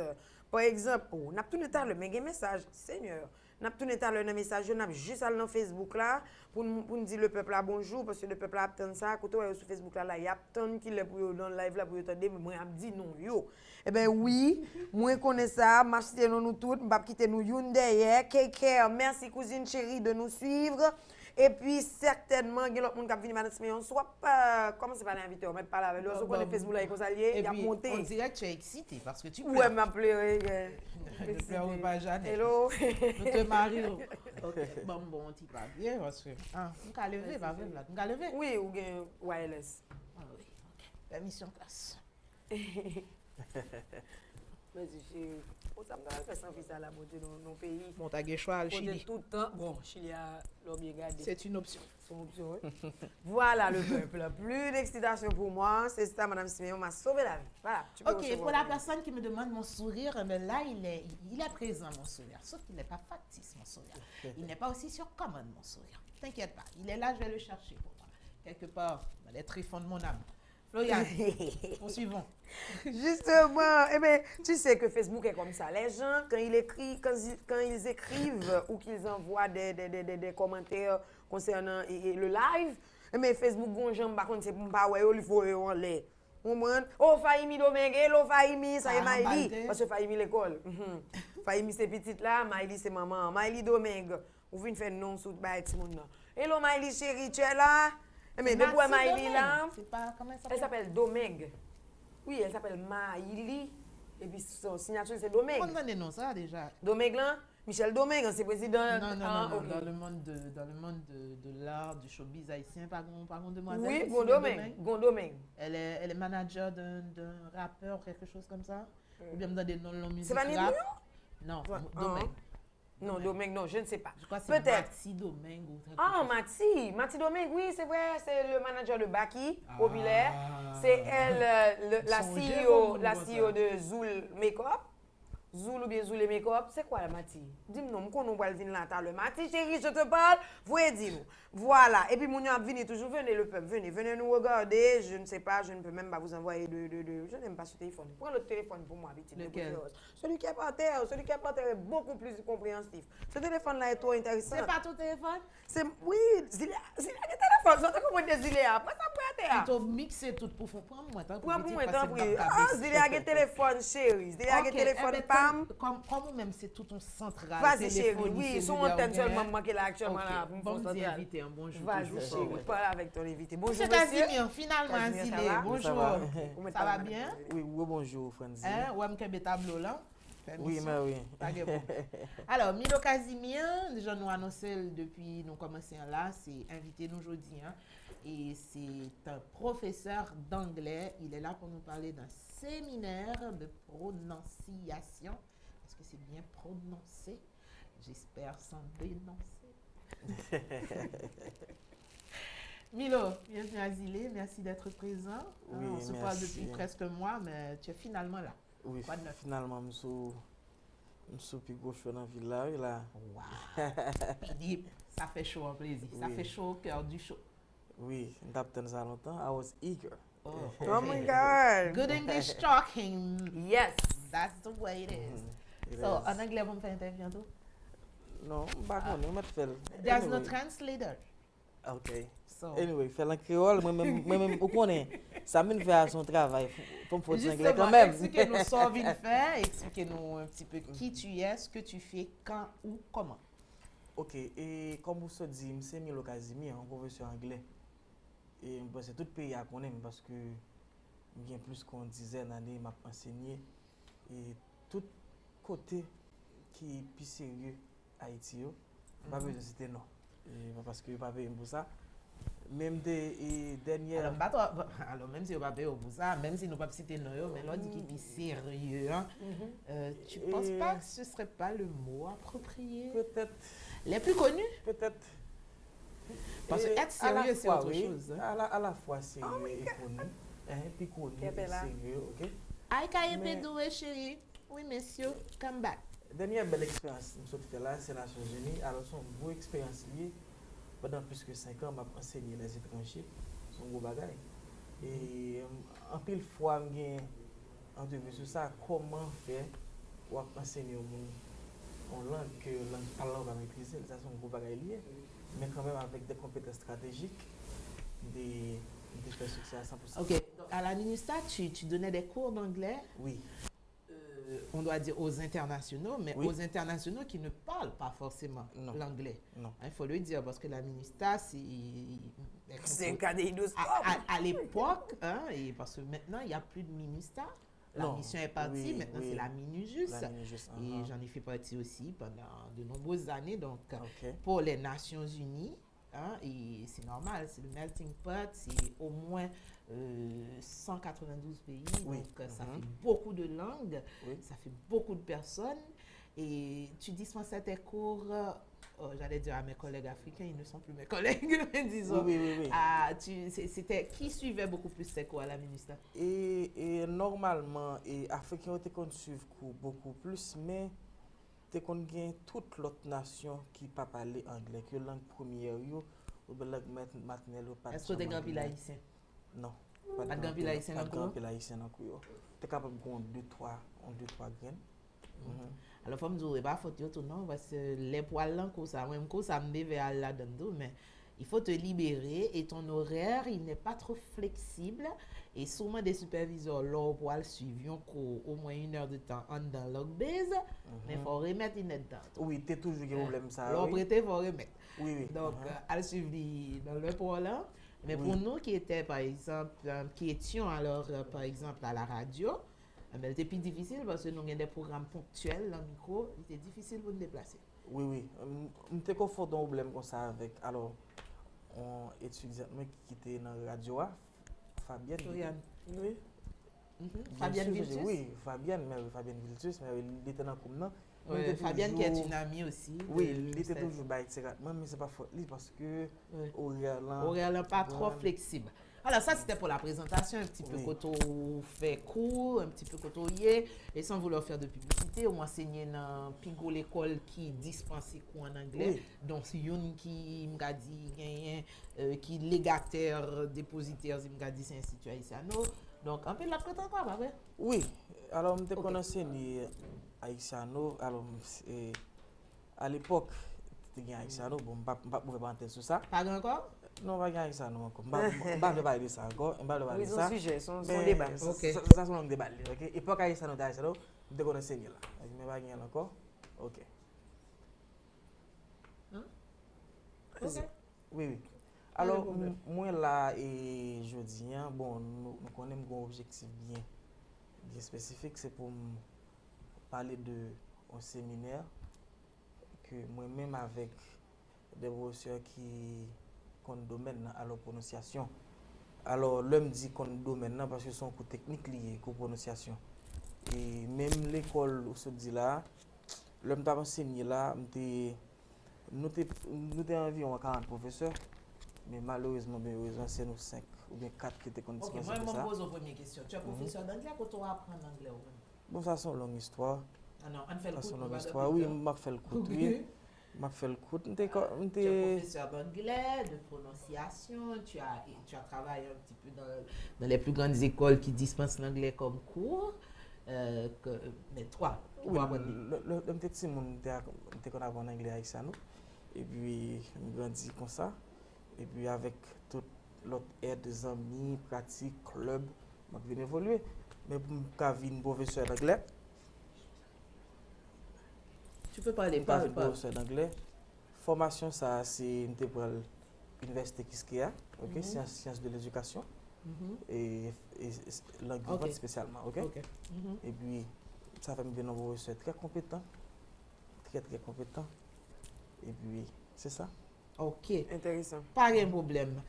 S4: Par exemple, on a tout le temps le même message, Seigneur. On a tout le temps le message, on a juste allé dans Facebook là pour nous dire le peuple là bonjour parce que le peuple là attend ça. Quand on est sur Facebook là, il y a tant qui est pour dans le live là pour attendre, mais moi a dit non yo. Eh ben oui, moi connais ça, marcher nous toutes, m'pa quitter nous une derrière. Care, merci cousine chérie de nous suivre. Et puis certainement il y a l'autre monde qui a venir madame mais on soit pas comment c'est pas l'invité, on met pas là avec l'autre sur le Facebook là comme allié, il a monté.
S2: On dirait que tu es excité parce que tu
S4: ouais, m'a pleuré.
S2: Ne pleure pas Jeanne.
S4: Hello.
S2: Nous te marions. OK. Bon, on t'y pas bien parce que on ca lever pas vrai là. On ca lever.
S4: Oui, ou bien wireless.
S2: Ah oui. OK. Permission classe.
S4: Vas-y, chérie. On ça me fait sans visa là dans nos pays.
S2: Bon, t'as gagné choix al Chili.
S4: Tout le temps. Bon, Chili a l'homme regardé.
S2: C'est une option.
S4: C'est une option, oui. Voilà le peuple. Plus d'excitation pour moi, c'est ça, Madame Siméon m'a sauvé la vie. Voilà. Tu peux
S2: OK, pour la personne qui me demande mon sourire, mais là, il est présent, mon sourire. Sauf qu'il n'est pas factice, mon sourire. Il n'est pas aussi sur commande, mon sourire. T'inquiète pas. Il est là, je vais le chercher pour moi. Quelque part, dans les tréfonds de mon âme. Florian, poursuivons.
S4: Justement, eh bien, tu sais que Facebook est comme ça. Les gens, quand ils écrivent ou qu'ils envoient des commentaires concernant le live, eh bien, Facebook, bon, j'aime pas contre c'est pour pas ouais, il faut en l'air. Oh, Fahimi Domingue, hello Fahimi, ça y est Maïli. Parce que Fahimi l'école. Fahimi c'est petite là, Maïli c'est maman. Maïli Domingue, vous venez faire non sous bail tout monde. Hello Maïli chérie, tu es là? Mais depuis Maïli là, elle s'appelle Domingue. Oui, elle s'appelle Maïli. Et puis son signature c'est Domingue.
S2: Comment on nom ça déjà?
S4: Domingue là, Michel Domingue, c'est président.
S2: Non, okay. Dans le monde de l'art, du showbiz haïtien, par contre demoiselle.
S4: Oui, Gondomingue.
S2: Elle est manager d'un rappeur, quelque chose comme ça. Ou bien dans des noms de musique.
S4: C'est pas
S2: rap. Non, Domingue.
S4: Non, Domingue, non, je ne sais pas.
S2: Je crois que c'est Mati Domingue.
S4: Ah, Mati Domingue, oui, c'est vrai, c'est le manager de Baki, populaire. C'est elle, la CEO de Zoul Makeup. Zoul ou bien Zoul et Makeup, c'est quoi la Mati? Dis-moi, non, qu'on nous va venir là, le Mati, chérie, je te parle, voyez, dis-nous. Voilà, et puis mon a venu toujours, venez le peuple, venez nous regarder, je ne sais pas, je ne peux même pas vous envoyer je n'aime pas ce téléphone. Prends le téléphone pour moi, vite.
S2: Lequel?
S4: Celui qui est par terre, est beaucoup plus compréhensif. Ce téléphone-là est trop intéressant.
S2: C'est pas ton téléphone?
S4: Oui, Zilea a un téléphone, je comment dire Zilea, pas ça pour terre.
S2: Tu as mixé tout pour faire prendre moi temps.
S4: Prends moi temps pour. Ah, Zilea a un téléphone, chérie. Zilea a un téléphone, pam.
S2: Comme même c'est tout un central.
S4: Vas-y, chérie, oui, son antenne seulement manqué là actuellement là.
S2: Bon, invité, un bonjour.
S4: Vas-y, chérie, parle avec ton invité. Bonjour,
S2: monsieur Casimir, finalement, Zilea. Bonjour. Ça va bien?
S14: Oui, bonjour, Franzi.
S2: Ou am tableau là?
S14: Oui, mais oui.
S2: Alors, Milo Casimir, déjà nous annoncé depuis nous commençons là, c'est invité nous aujourd'hui. Et c'est un professeur d'anglais. Il est là pour nous parler d'un séminaire de prononciation. Est-ce que c'est bien prononcé? J'espère sans dénoncer. Milo, bienvenue à Zilé. Merci d'être présent.
S14: Oui,
S2: on se parle depuis presque un mois, mais tu es finalement là.
S14: Oui, finalement, je suis plus gauche dans la ville là.
S2: Wow. Ça fait chaud en plaisir. Ça fait chaud au cœur du show.
S14: Oui, j'attendais ça longtemps. I was eager.
S2: Oh
S4: my God.
S2: Good English talking.
S4: Yes.
S2: That's the way it is. So, en anglais, vous me faites interview tout?
S14: Non, pas qu'on me fait.
S2: There's no translator.
S14: Okay.
S2: So.
S14: Anyway, faire en créole, moi-même, vous connaissez, ça me fait son travail. Faut me faire anglais quand
S2: même.
S14: Justement,
S2: expliquez-nous ce qu'on vient faire, expliquez-nous un petit peu qui tu es, ce que tu fais, quand, où, comment.
S14: Ok, et comme vous se dit, je suis Milo Casimir, un professeur anglais. Et c'est tout le pays à connaître parce que j'ai plus qu'une dizaine d'années, je m'ai enseigné. Et tout côté qui est plus sérieux Haïti, je n'ai pas besoin de citer non. Parce que je n'ai pas besoin pour ça. Même des dernières.
S2: Alors, même si on va payer pour ça, même si nous ne pouvons pas citer non, mais l'on dit qu'il est sérieux. Tu ne penses pas que ce ne serait pas le mot approprié?
S14: Peut-être.
S2: Les plus connus?
S14: Peut-être.
S2: Parce que être sérieux, c'est autre chose.
S14: À la fois sérieux et connu. Puis connu et sérieux, ok?
S2: Aïe, Kaïpé chérie. Oui, monsieur, come back.
S14: Dernière belle expérience que je fais là, c'est la Nations Unies. Alors, c'est une bonne expérience liée. Pendant plus que 5 ans, j'ai enseigné les étrangers. C'est un gros bagage. Et en pile fois, j'ai entrevu sur ça, comment faire ou enseigner au monde en langue que langue parlant va maîtriser, ça c'est un gros bagage lié, mais quand même avec des compétences stratégiques, des faire succès à 100%.
S2: Ok, donc à la MINUSTA, tu donnais des cours d'anglais,
S14: Oui.
S2: on doit dire aux internationaux, mais
S14: Oui.
S2: aux internationaux qui ne parlent pas forcément
S14: Non.
S2: l'anglais.
S14: Non.
S2: Il faut le dire, parce que la MINUSTA,
S4: C'est un kaléidoscope.
S2: À l'époque, hein, et parce que maintenant, il n'y a plus de MINUSTA. La
S14: Non.
S2: mission est partie,
S14: Oui,
S2: maintenant
S14: oui.
S2: c'est la MINUJUS.
S14: La MINUJUS,
S2: Et j'en ai fait partie aussi pendant de nombreuses années. Donc,
S14: Ok.
S2: pour les Nations Unies, hein, et c'est normal, c'est le melting pot, c'est au moins 192 pays.
S14: Oui.
S2: Donc, ça
S14: Mhm.
S2: fait beaucoup de langues,
S14: Oui.
S2: ça fait beaucoup de personnes. Et tu dispensais tes cours, j'allais dire à mes collègues africains, ils ne sont plus mes collègues, mais disons.
S14: Oui, oui, oui, oui.
S2: C'était qui suivait beaucoup plus tes cours à la MINUSTA?
S14: Et normalement, et Africains ont qu'on suivre cours beaucoup plus, mais t'es qu'on gagne toute l'autre nation qui pas parler anglais, que langue première yo, ou bien langue maternelle ou pas.
S2: Est-ce que tu es grand pile haïtien?
S14: Non.
S2: Pas de grand pile haïtien dans le
S14: Pas de grand
S2: cours?
S14: pile haïtien dans le cours. T'es capable de gagner 2-3 graines.
S2: Alors, il faut me dire, pas faut tout non, parce que les poils là, comme ça, même ça me devait aller là-dedans, mais il faut te libérer et ton horaire, il n'est pas trop flexible. Et souvent, des superviseurs, leur poil suivent au moins 1 heure de temps en dans log base, mais il faut remettre une aide dans.
S14: Oui, t'es toujours un problème ça.
S2: Leur
S14: oui.
S2: prêter, il faut remettre.
S14: Oui, oui.
S2: Donc, elle suivre dans le poil là. Mais
S14: Oui.
S2: pour nous qui étaient, par exemple, qui étions alors, par exemple, à la radio, c'était plus difficile parce que nous avons des programmes ponctuels dans le micro, c'était difficile pour nous déplacer.
S14: Oui, oui. Je suis confort d'un problème comme ça avec. Alors, on étudiant qui était dans la radio, Fabienne.
S2: Floriane.
S14: Oui.
S2: Mhm.
S14: Bien
S2: Fabienne
S14: sûr,
S2: Viltus?
S14: Oui, Fabienne Viltus, mais il était dans le cours.
S2: Ouais, Fabienne qui est une amie aussi.
S14: Oui,
S2: de
S14: il était
S2: Steph.
S14: toujours bas secrètement, mais c'est pas faute lui parce que horaire là.
S2: Horaire là pas trop flexible. Alors ça c'était pour la présentation, un petit peu
S14: Oui.
S2: quand on fait cours, un petit peu quand on y est, et sans vouloir faire de publicité, on enseigné dans Pingo l'école qui dispense cours en anglais,
S14: Oui.
S2: donc c'est une qui m'a dit gagnant qui légataire dépositaire m'a dit c'est institut haïtiano. Donc un peu de la prétend quoi pas vrai?
S14: Oui, alors je me enseigné haïtiano, alors à l'époque c'était haïtiano, bon pas pouvais pas entrer sur ça.
S2: Pas encore?
S14: Non, pas haïtiano encore. Pas de parler de ça encore, pas de parler de
S4: Oui,
S14: ça.
S4: son sujet, son
S14: Mais
S4: débat.
S14: Ça c'est un débat, OK? Époque haïtiano d'haïtiano, je connais enseigner là. Mais pas gagner encore. OK.
S2: Ok.
S14: Oui, oui. Alors, moi là, et je dis, bon, nous connaissons un objectif bien spécifique, c'est pour parler de un séminaire que moi-même avec des professeurs qui connaissent le domaine à la prononciation. Alors, l'homme dit qu'on domaine parce que son cours technique lié à la prononciation. Et même l'école où se dit là, l'homme t'a enseigné là, nous avons environ 40 professeurs, mais malheureusement, c'est nous 5 ou bien 4 qui étaient conditionnés.
S2: Ok, moi je me pose une première question. Tu es professeur d'anglais, quand on apprend l'anglais?
S14: Bon, ça c'est une longue histoire.
S2: Ah non, on fait le
S14: Ça
S2: coup.
S14: c'est une longue histoire. Oui, je fais le coup. Oui, je fais le coup.
S2: Tu es professeur d'anglais, de prononciation, tu as travaillé un petit peu dans les plus grandes écoles qui dispensent l'anglais comme cours. Mais toi,
S14: oui, le petit monde était qu'on apprend l'anglais avec ça, nous. Et puis, je grandis comme ça. Et puis, avec toute l'autre aide des amis, pratiques, club, je vais évoluer. Mais pour me professeur d'anglais,
S2: tu peux parler,
S14: pas professeur d'anglais. Formation, ça, c'est pour l'université Kiskeya, ok, sciences de l'éducation. Et langue spécialement, ok? Et puis, ça fait me donner un professeur très compétent, très compétent. Et puis, c'est ça.
S2: Ok.
S4: Intéressant.
S2: Pas de problème.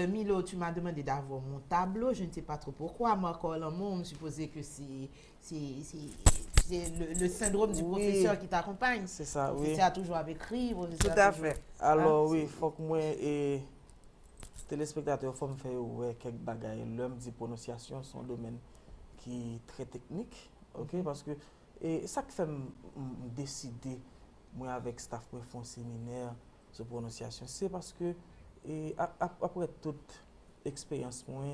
S2: Milo, tu m'as demandé d'avoir mon tableau. Je ne sais pas trop pourquoi. Moi, encore là, moi, on me supposait que c'est le syndrome du professeur qui t'accompagne.
S14: C'est ça, oui.
S2: Le professeur a toujours écrit.
S4: Tout à fait.
S14: Alors, oui, il faut que moi et téléspectateurs, il faut me faire quelques bagages. L'homme dit prononciation, son domaine qui est très technique. Ok, parce que et ça qui fait me décider, moi, avec staff, pour faire un séminaire sur prononciation, c'est parce que et après toute expérience, moi,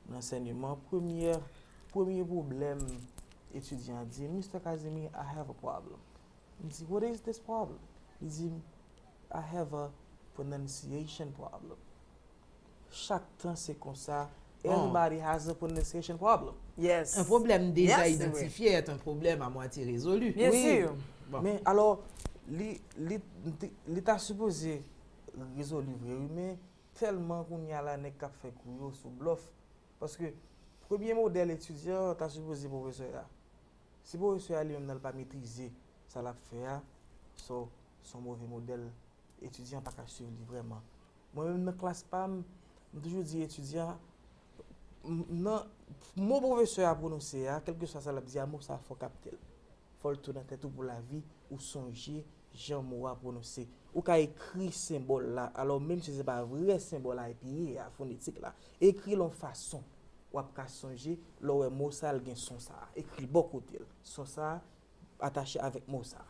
S14: l'enseignement, premier problème étudiant dit, Mr. Kazimi, I have a problem. Il dit, what is this problem? Il dit, I have a pronunciation problem. Chaque temps, c'est comme ça. Everybody has a pronunciation problem.
S4: Yes.
S2: Un problème déjà
S4: Yes,
S2: identifié est un problème à moitié résolu.
S4: Bien sûr.
S2: Bon.
S14: Mais alors, l'État supposé résoudre, mais tellement qu'on y a là, n'est qu'à faire courir sous bluff. Parce que, premier modèle étudiant, tu as supposé professeur là. Si professeur lui-même n'a pas maîtrisé, ça l'a fait, son mauvais modèle étudiant pas qu'à suivre vraiment. Moi-même, dans la classe PAM, je toujours dit étudiant, non, mon professeur a prononcé, quel que soit ça, l'a dit, ça faut capter. Faut le tourner tête pour la vie, ou songer, Jean mot a prononcé. Ou qu'a écrit symbole là, alors même si c'est pas vrai symbole là, et puis à phonétique là, écrit l'en façon, ou a qu'à songer, là où mot ça, il son ça, écrit beaucoup de son ça, attaché avec mot ça.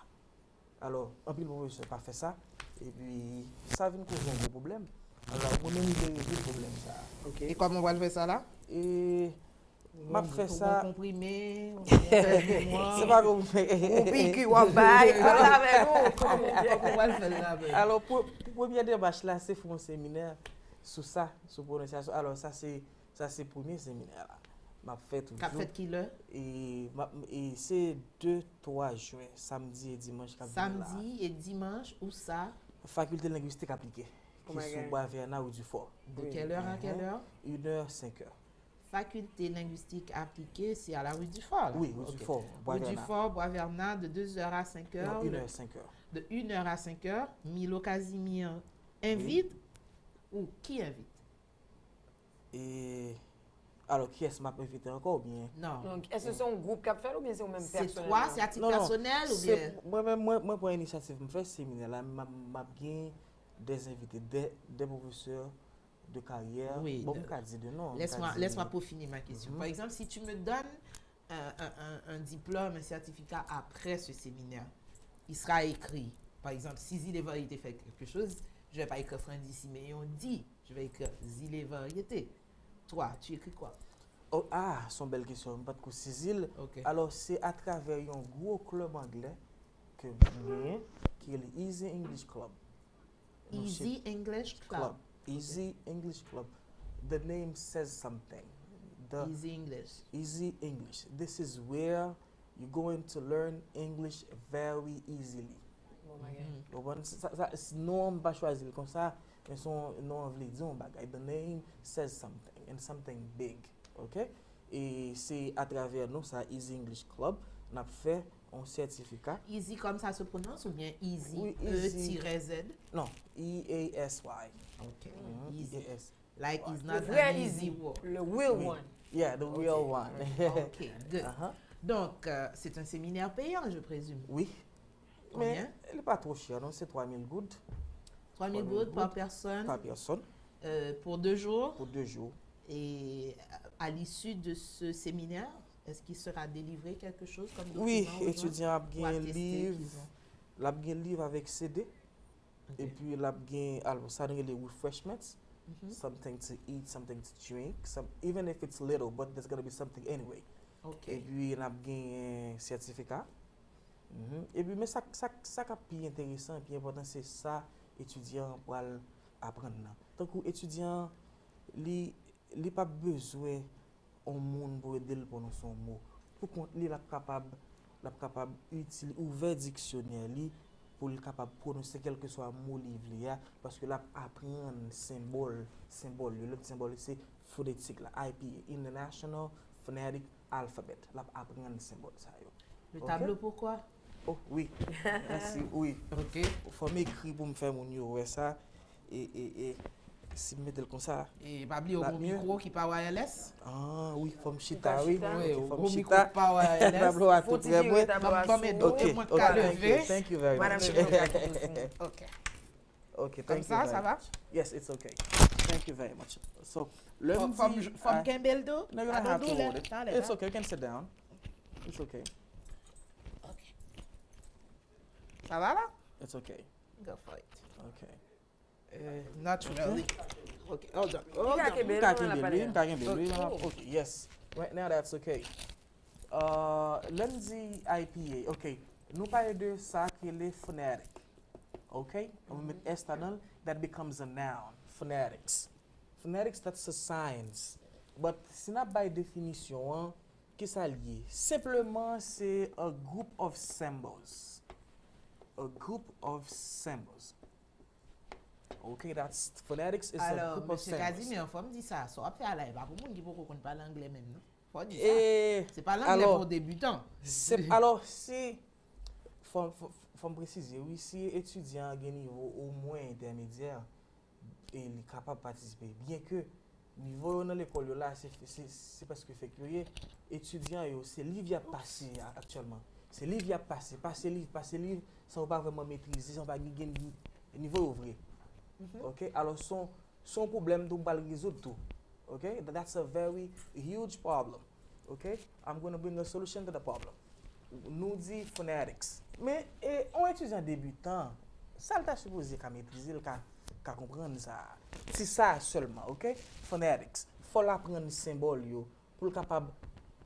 S14: Alors, en plus, le professeur pas fait ça, et puis ça vient causer un gros problème. Alors, on a mis le problème ça.
S2: Okay. Et comment on va le faire ça là?
S14: Et m'a fait ça
S2: comprimé.
S14: C'est pas comprimé.
S4: Ou piqûre ou bail,
S2: comment on va le faire là?
S14: Alors pour première démarche là, c'est faire un séminaire sur ça, sur prononciation. Alors ça c'est premier séminaire là. M'a fait toujours.
S2: Qu'a fait qui l'heure?
S14: Et c'est 2-3 juin, samedi et dimanche.
S2: Samedi et dimanche où ça?
S14: Faculté linguistique appliquée. Qui est sous Bois-Verna ou du Fort.
S2: De quelle heure à quelle heure?
S14: 1h, 5h.
S2: Faculté linguistique appliquée, c'est à la rue du Fort. Là.
S14: Oui, rue du Fort.
S2: Rue du Fort, Bois-Verna, de 2h à 5h.
S14: Non, 1h, 5h.
S2: De 1h à 5h, Milo Casimir invite ou qui invite?
S14: Et alors, qui est-ce que m'a invité encore ou bien?
S2: Non.
S4: Est-ce que c'est un groupe qui a fait ou bien c'est même personnel?
S2: C'est toi, c'est à titre personnel ou bien?
S14: Moi, pour l'initiative, je fais ce séminaire là, je des invités, des professeurs de carrière.
S2: Oui.
S14: Bon, je dire de non.
S2: Laisse-moi pour finir ma question. Par exemple, si tu me donnes un diplôme, un certificat après ce séminaire, il sera écrit. Par exemple, si Zile Variété fait quelque chose, je ne vais pas écrire Frandy Siméon dit, je vais écrire Zile Variété. Toi, tu écris quoi?
S14: Oh, c'est une belle question. Pas de coup, Cécile.
S2: Okay.
S14: Alors, c'est à travers un gros club anglais que j'ai, qui est le Easy English Club.
S2: Easy English Club.
S14: Easy English Club. The name says something.
S2: Easy English.
S14: Easy English. This is where you're going to learn English very easily.
S4: Oh my God.
S14: Ça, non, pas choisir comme ça, mais son nom veut dire un bagage. The name says something and something big. OK? Et c'est à travers nous, ça, Easy English Club, on a fait un certificat.
S2: Easy comme ça se prononce ou bien easy?
S14: Oui,
S2: E-Z?
S14: Non, E-A-S-Y.
S2: OK.
S14: Easy.
S2: Like it's not
S4: very
S2: an easy
S4: easy.
S2: word.
S4: Le real one.
S14: Yeah, the real one.
S2: OK, good. Donc, c'est un séminaire payant, je présume.
S14: Oui.
S2: Combien?
S14: Mais elle n'est pas trop chère, non? C'est 3 000 gouttes.
S2: 3 000 gouttes par personne?
S14: Par personne.
S2: Pour 2 jours?
S14: Pour 2 jours.
S2: Et à l'issue de ce séminaire, est-ce qu'il sera délivré quelque chose comme document?
S14: Oui, étudiant a bien un livre avec CD. Okay. Et puis il a bien ça donne les refreshments. Something to eat, something to drink, even if it's little, but there's going to be something anyway.
S2: Okay.
S14: Et puis il a bien un certificat. Et puis mais ça qui est intéressant et puis important c'est ça étudiant pour apprendre. Donc étudiant li pas besoin au monde pour aider le prononcer son mot. Pour contre li la capable utiliser ouvert dictionnaire li pour le capable prononcer quel que soit mot livre là parce que là apprendre symbole le symbole c'est phonétique là IPA International Phonetic Alphabet là apprendre symbole ça yo.
S2: Le tableau pourquoi?
S14: Oh oui. Merci, oui.
S2: OK.
S14: Faut m'écrire pour me faire mon yo ouais ça et si me mettre comme ça.
S2: Et pas oublier au micro qui pas wireless.
S14: Ah oui, faut me chita oui.
S2: Faut me chita pas wireless.
S14: Tableau à tout très bon.
S2: OK.
S14: Thank you very much.
S2: OK.
S14: OK,
S2: comme ça va?
S14: Yes, it's okay. Thank you very much. So,
S2: from Campbell-Do?
S14: No, you don't have to hold it. It's okay, you can sit down. It's okay.
S2: Ça va là?
S14: It's okay.
S2: Go for it.
S14: Okay.
S2: Not really. Okay, hold on.
S14: Okay, yes. Right now that's okay. lundi IPA, ok. Nous parlons de ça qui est les phonetics. Ok? On va mettre S dedans, that becomes a noun. Phonetics. Phonetics, that's a science. But si n'a pas de définition, hein, qu'est-ce que ça lié? Simplement, c'est a group of symbols. A group of symbols. Okay, that's phonetics is a
S2: Alors,
S14: group of
S2: monsieur
S14: symbols.
S2: Casimir, faut me dire ça. Ça va faire là, pas pour monde qui peut parler anglais même, non? Faut dire
S14: Et
S2: ça. C'est pas l'anglais
S14: alors,
S2: pour débutants.
S14: Alors, si faut me préciser, oui, si étudiant à un niveau au moins intermédiaire, et il est capable de participer, bien que niveau dans l'école là, c'est parce que fait que étudiant c'est livre à passer actuellement. C'est livre à passer, passer livre, ça va pas vraiment maîtriser, ça va pas gagner niveau ouvrier. OK? Alors son problème de pas le résoudre tout. OK? That's a very huge problem. OK? I'm going to bring a solution to the problem. Nous dit phonetics. Mais un étudiant débutant, ça le t'a supposé qu'à maîtriser, qu'à comprendre ça. C'est ça seulement, OK? Phonetics. Faut l'apprendre symbole yo pour le capable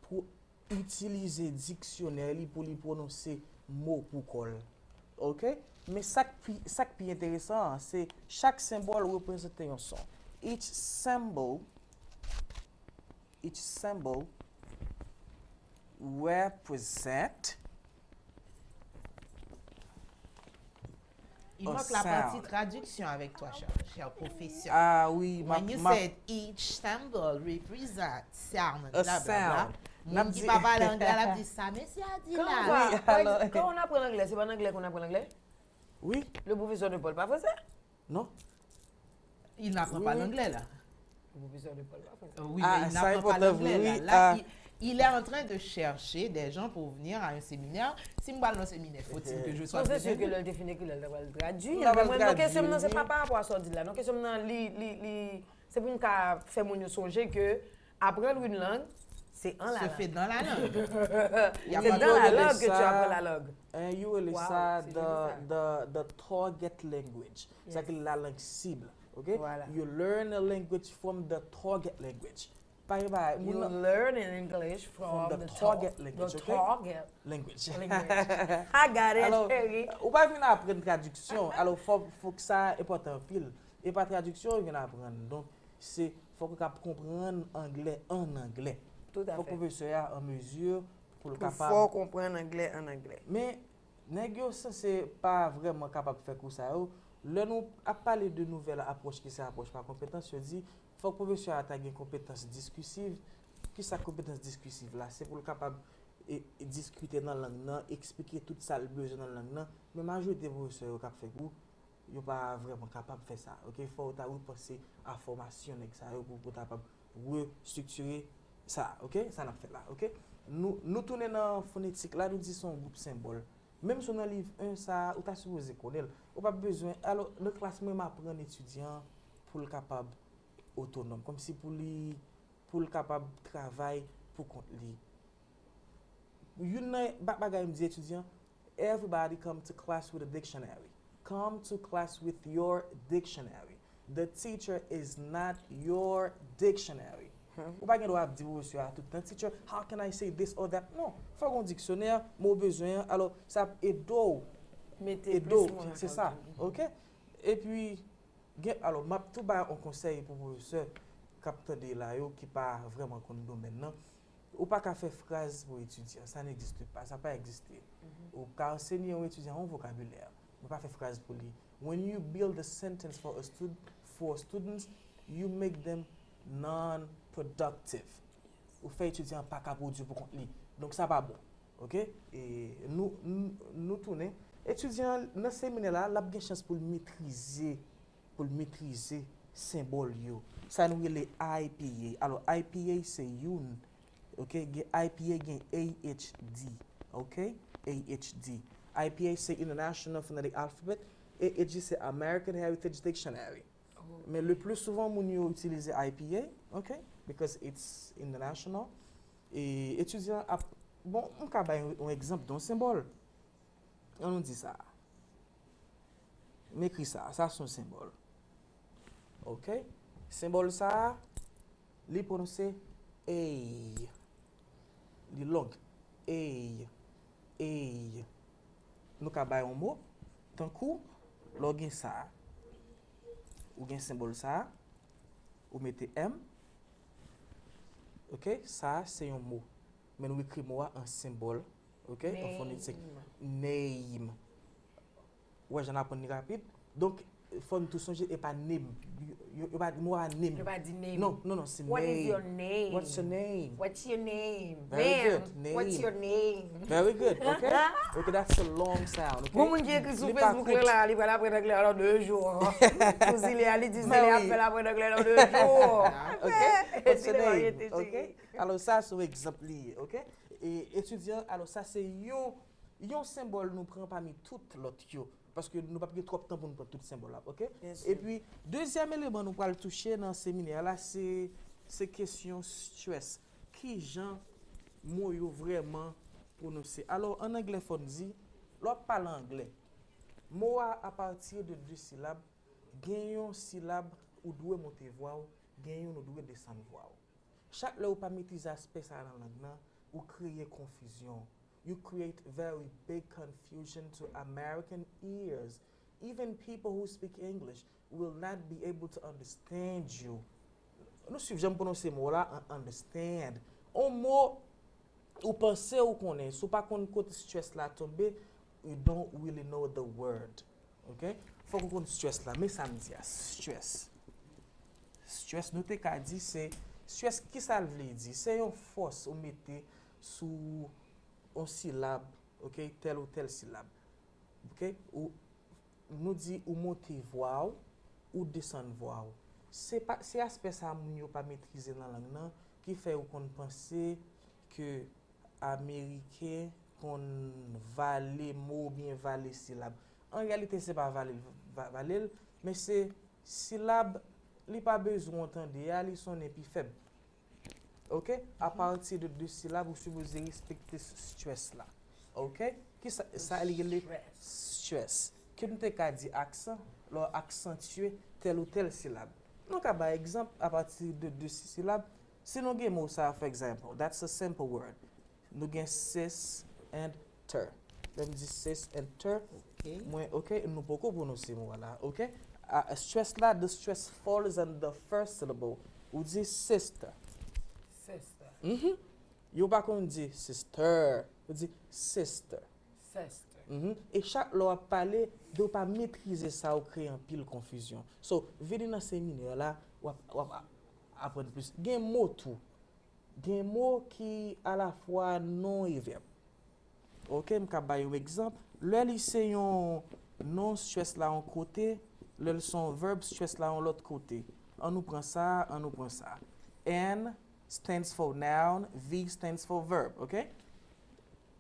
S14: pour utiliser dictionnaire pour lui prononcer mot pour col. OK? Mais ça qui est intéressant, c'est chaque symbole représente un son. Each symbol represent
S2: Il manque la partie traduction avec toi, cher professeur.
S14: Ah oui,
S2: when you said each symbol represent sound, blablabla. Mon qui pas parler anglais, elle a dit ça, mais c'est à dire là.
S4: Quand on apprend l'anglais, c'est pas en anglais qu'on apprend l'anglais?
S14: Oui.
S4: Le professeur ne parle pas français?
S14: Non.
S2: Il n'apprend pas l'anglais là.
S4: Le professeur ne parle pas français.
S2: Oui, mais il n'apprend pas l'anglais là. Il est en train de chercher des gens pour venir à un séminaire. Si je parle dans un séminaire, faut-il que je sois
S4: c'est sûr que le définit que le traduire. La question non c'est pas par rapport à ça dit là. La question c'est pour me faire mon songer que apprendre une langue c'est en la langue.
S2: Se fait dans la langue.
S4: C'est dans la langue que tu apprends la langue.
S14: You will ça the target language. C'est la langue cible. Okay?
S4: Voilà.
S14: You learn a language from the target language.
S4: You learn in English from the target language.
S14: The target language.
S4: I got it.
S14: Alors, ou pas venir apprendre traduction. Alors, faut que ça important pile. Et pas traduction, vient apprendre. Donc, c'est faut qu'on comprendre anglais en anglais.
S4: Tout à fait.
S14: Faut que le professeur en mesure pour le capable.
S4: Faut comprendre anglais en anglais.
S14: Mais nèg ça c'est pas vraiment capable de faire comme ça. Là nous a parlé de nouvelles approches qui s'approche par compétence, je dis faut que le professeur a une compétence discursive. Qui sa compétence discursive là, c'est pour le capable et discuter dans la langue, expliquer tout ça le besoin dans la langue. Mais majorité des professeurs qui fait vous yo pas vraiment capable de faire ça. OK, faut penser à formation avec ça pour capable restructurer ça. OK, ça n'a fait là. OK, nous tourner dans phonétique là, nous disons groupe symbole. Même si on a livre 1 ça ou t'as supposé connaître, ou pas besoin. Alors le classe même apprendre étudiant pour le capable autonome comme si pour le capable travail pour compte li. You know bagay me dit étudiant, everybody come to class with a dictionary. Come to class with your dictionary. The teacher is not your dictionary. Ou pas doit dire monsieur tout le temps teacher, how can I say this or that? Non, faut un dictionnaire, mot besoin. Alors ça edo
S4: mettez
S14: c'est ça. OK? Et puis alors m'a tout ba un conseil pour professeur capteur de là yo qui pas vraiment connaît domaine non. Ou pas qu'à faire phrase pour étudiant, ça n'existe pas, ça pas exister. Ou qu'à enseigner aux étudiants un vocabulaire, mais pas faire phrase pour lui. When you build a sentence for students, you make them non-productive. Ou fait étudiant pas qu'à produire pour compte lui. Donc ça pas bon. OK? Et nous tourner étudiant dans ce séminaire là, la bien chance pour maîtriser symbole yo. Ça nous les IPA. Alors IPA c'est une. OK, IPA gain AHD. OK? AHD. IPA c'est International Phonetic Alphabet. AHD c'est American Heritage Dictionary. Mais le plus souvent mon yo utilise IPA, OK? Because it's international. Et étudiant bon, on va un exemple d'un symbole. On nous dit ça. M'écrit ça, ça c'est un symbole. OK? Symbole ça, li prononcer A. Li long. nous ka bay un mot, tant coup, l'on gen ça, ou gen symbole ça, ou mettez M, ok, ça c'est un mot, mais nous écrit mot en symbole, ok, en phonétique, name. Ouais, j'en apprends rapide, donc faut nous tout songer et pas name. You pas mot à name.
S4: You pas dit name.
S14: Non, c'est name.
S4: What is your name?
S14: What's your name?
S4: What's your name?
S14: Very
S4: Ma'am,
S14: good. Name.
S4: what's your name?
S14: Very good, okay? Okay, that's a long sound, okay?
S4: Bon, moun ki écrit sur
S14: Li pa
S4: Facebook
S14: court.
S4: là, il va la prendre anglais dans 2 jours. Pour Zile, il dit Zile après la prendre anglais dans 2 jours.
S14: Okay? What's your
S4: Zile
S14: name?
S4: variété,
S14: Okay? Alors ça, c'est un exemple lié, ok? Et étudiant, alors ça, c'est yon symbole nous prend parmi toutes l'autre yo. Parce que nous pas pris trop de temps pour nous prendre tout symbole là, ok? Et puis, deuxième élément nous va le toucher dans ce séminaire là, c'est question stress. Qui gens mot yo vraiment prononcer. Alors en anglais faut dire, l'autre parle anglais. Mot à partir de 2 syllabes, gen yon syllabe ou doit monter voix ou, gen yon ou doit descendre voix ou. Chaque là ou pas maîtriser aspect ça dans langue là, ou créer confusion. You create very big confusion to American ears. Even people who speak English will not be able to understand you. Nous suivons, j'aime prononcer mot là, understand. Un mot, ou pensez ou connaît, si pas qu'on côté stress là tomber, you don't really know the word. OK? Faut qu'on connaisse stress là, mais ça me dit stress. Stress, nous t'ai qu'à dire c'est stress qui ça veut dire? C'est une force ou mettez sous une syllabe, OK, telle ou telle syllabe. OK? Ou nous dit ou monter voix ou descendre voix. C'est aspect ça moun pas maîtriser dans langue nan qui fait ou qu'on penser que américain qu'on valer mot bien valer syllabe. En réalité c'est pas valer mais c'est syllabe li pas besoin entendre li son plus faible. OK? À partir de 2 syllabes, vous supposez respecter ce stress là. OK? Qui ça lié stress. Que nous t'ai dit accent, leur accentuer telle ou telle syllabe. Donc par exemple à partir de 2 syllabes, si nous avons mot ça for example, that's a simple word. Nous avons sis and ter. Let me dire sis and ter. OK, nous pouvons prononcer mot là, OK? Stress là, the stress falls on the first syllable. Ou dit sister.
S4: Sister.
S14: Yo pas qu'on dit sister, on dit sister.
S4: Sister.
S14: Et chaque loi parler doit pas maîtriser ça ou créer un pile confusion. So, venez dans ce séminaire là, ou apprendre plus. Gen mot tout. Gen mot qui à la fois non et verbe. OK, m'ka ba un exemple. Le lycée yon non stress là en côté, le son verbe stress là en l'autre côté. On nous prend ça, on nous prend ça. N stands for noun, V stands for verb, okay?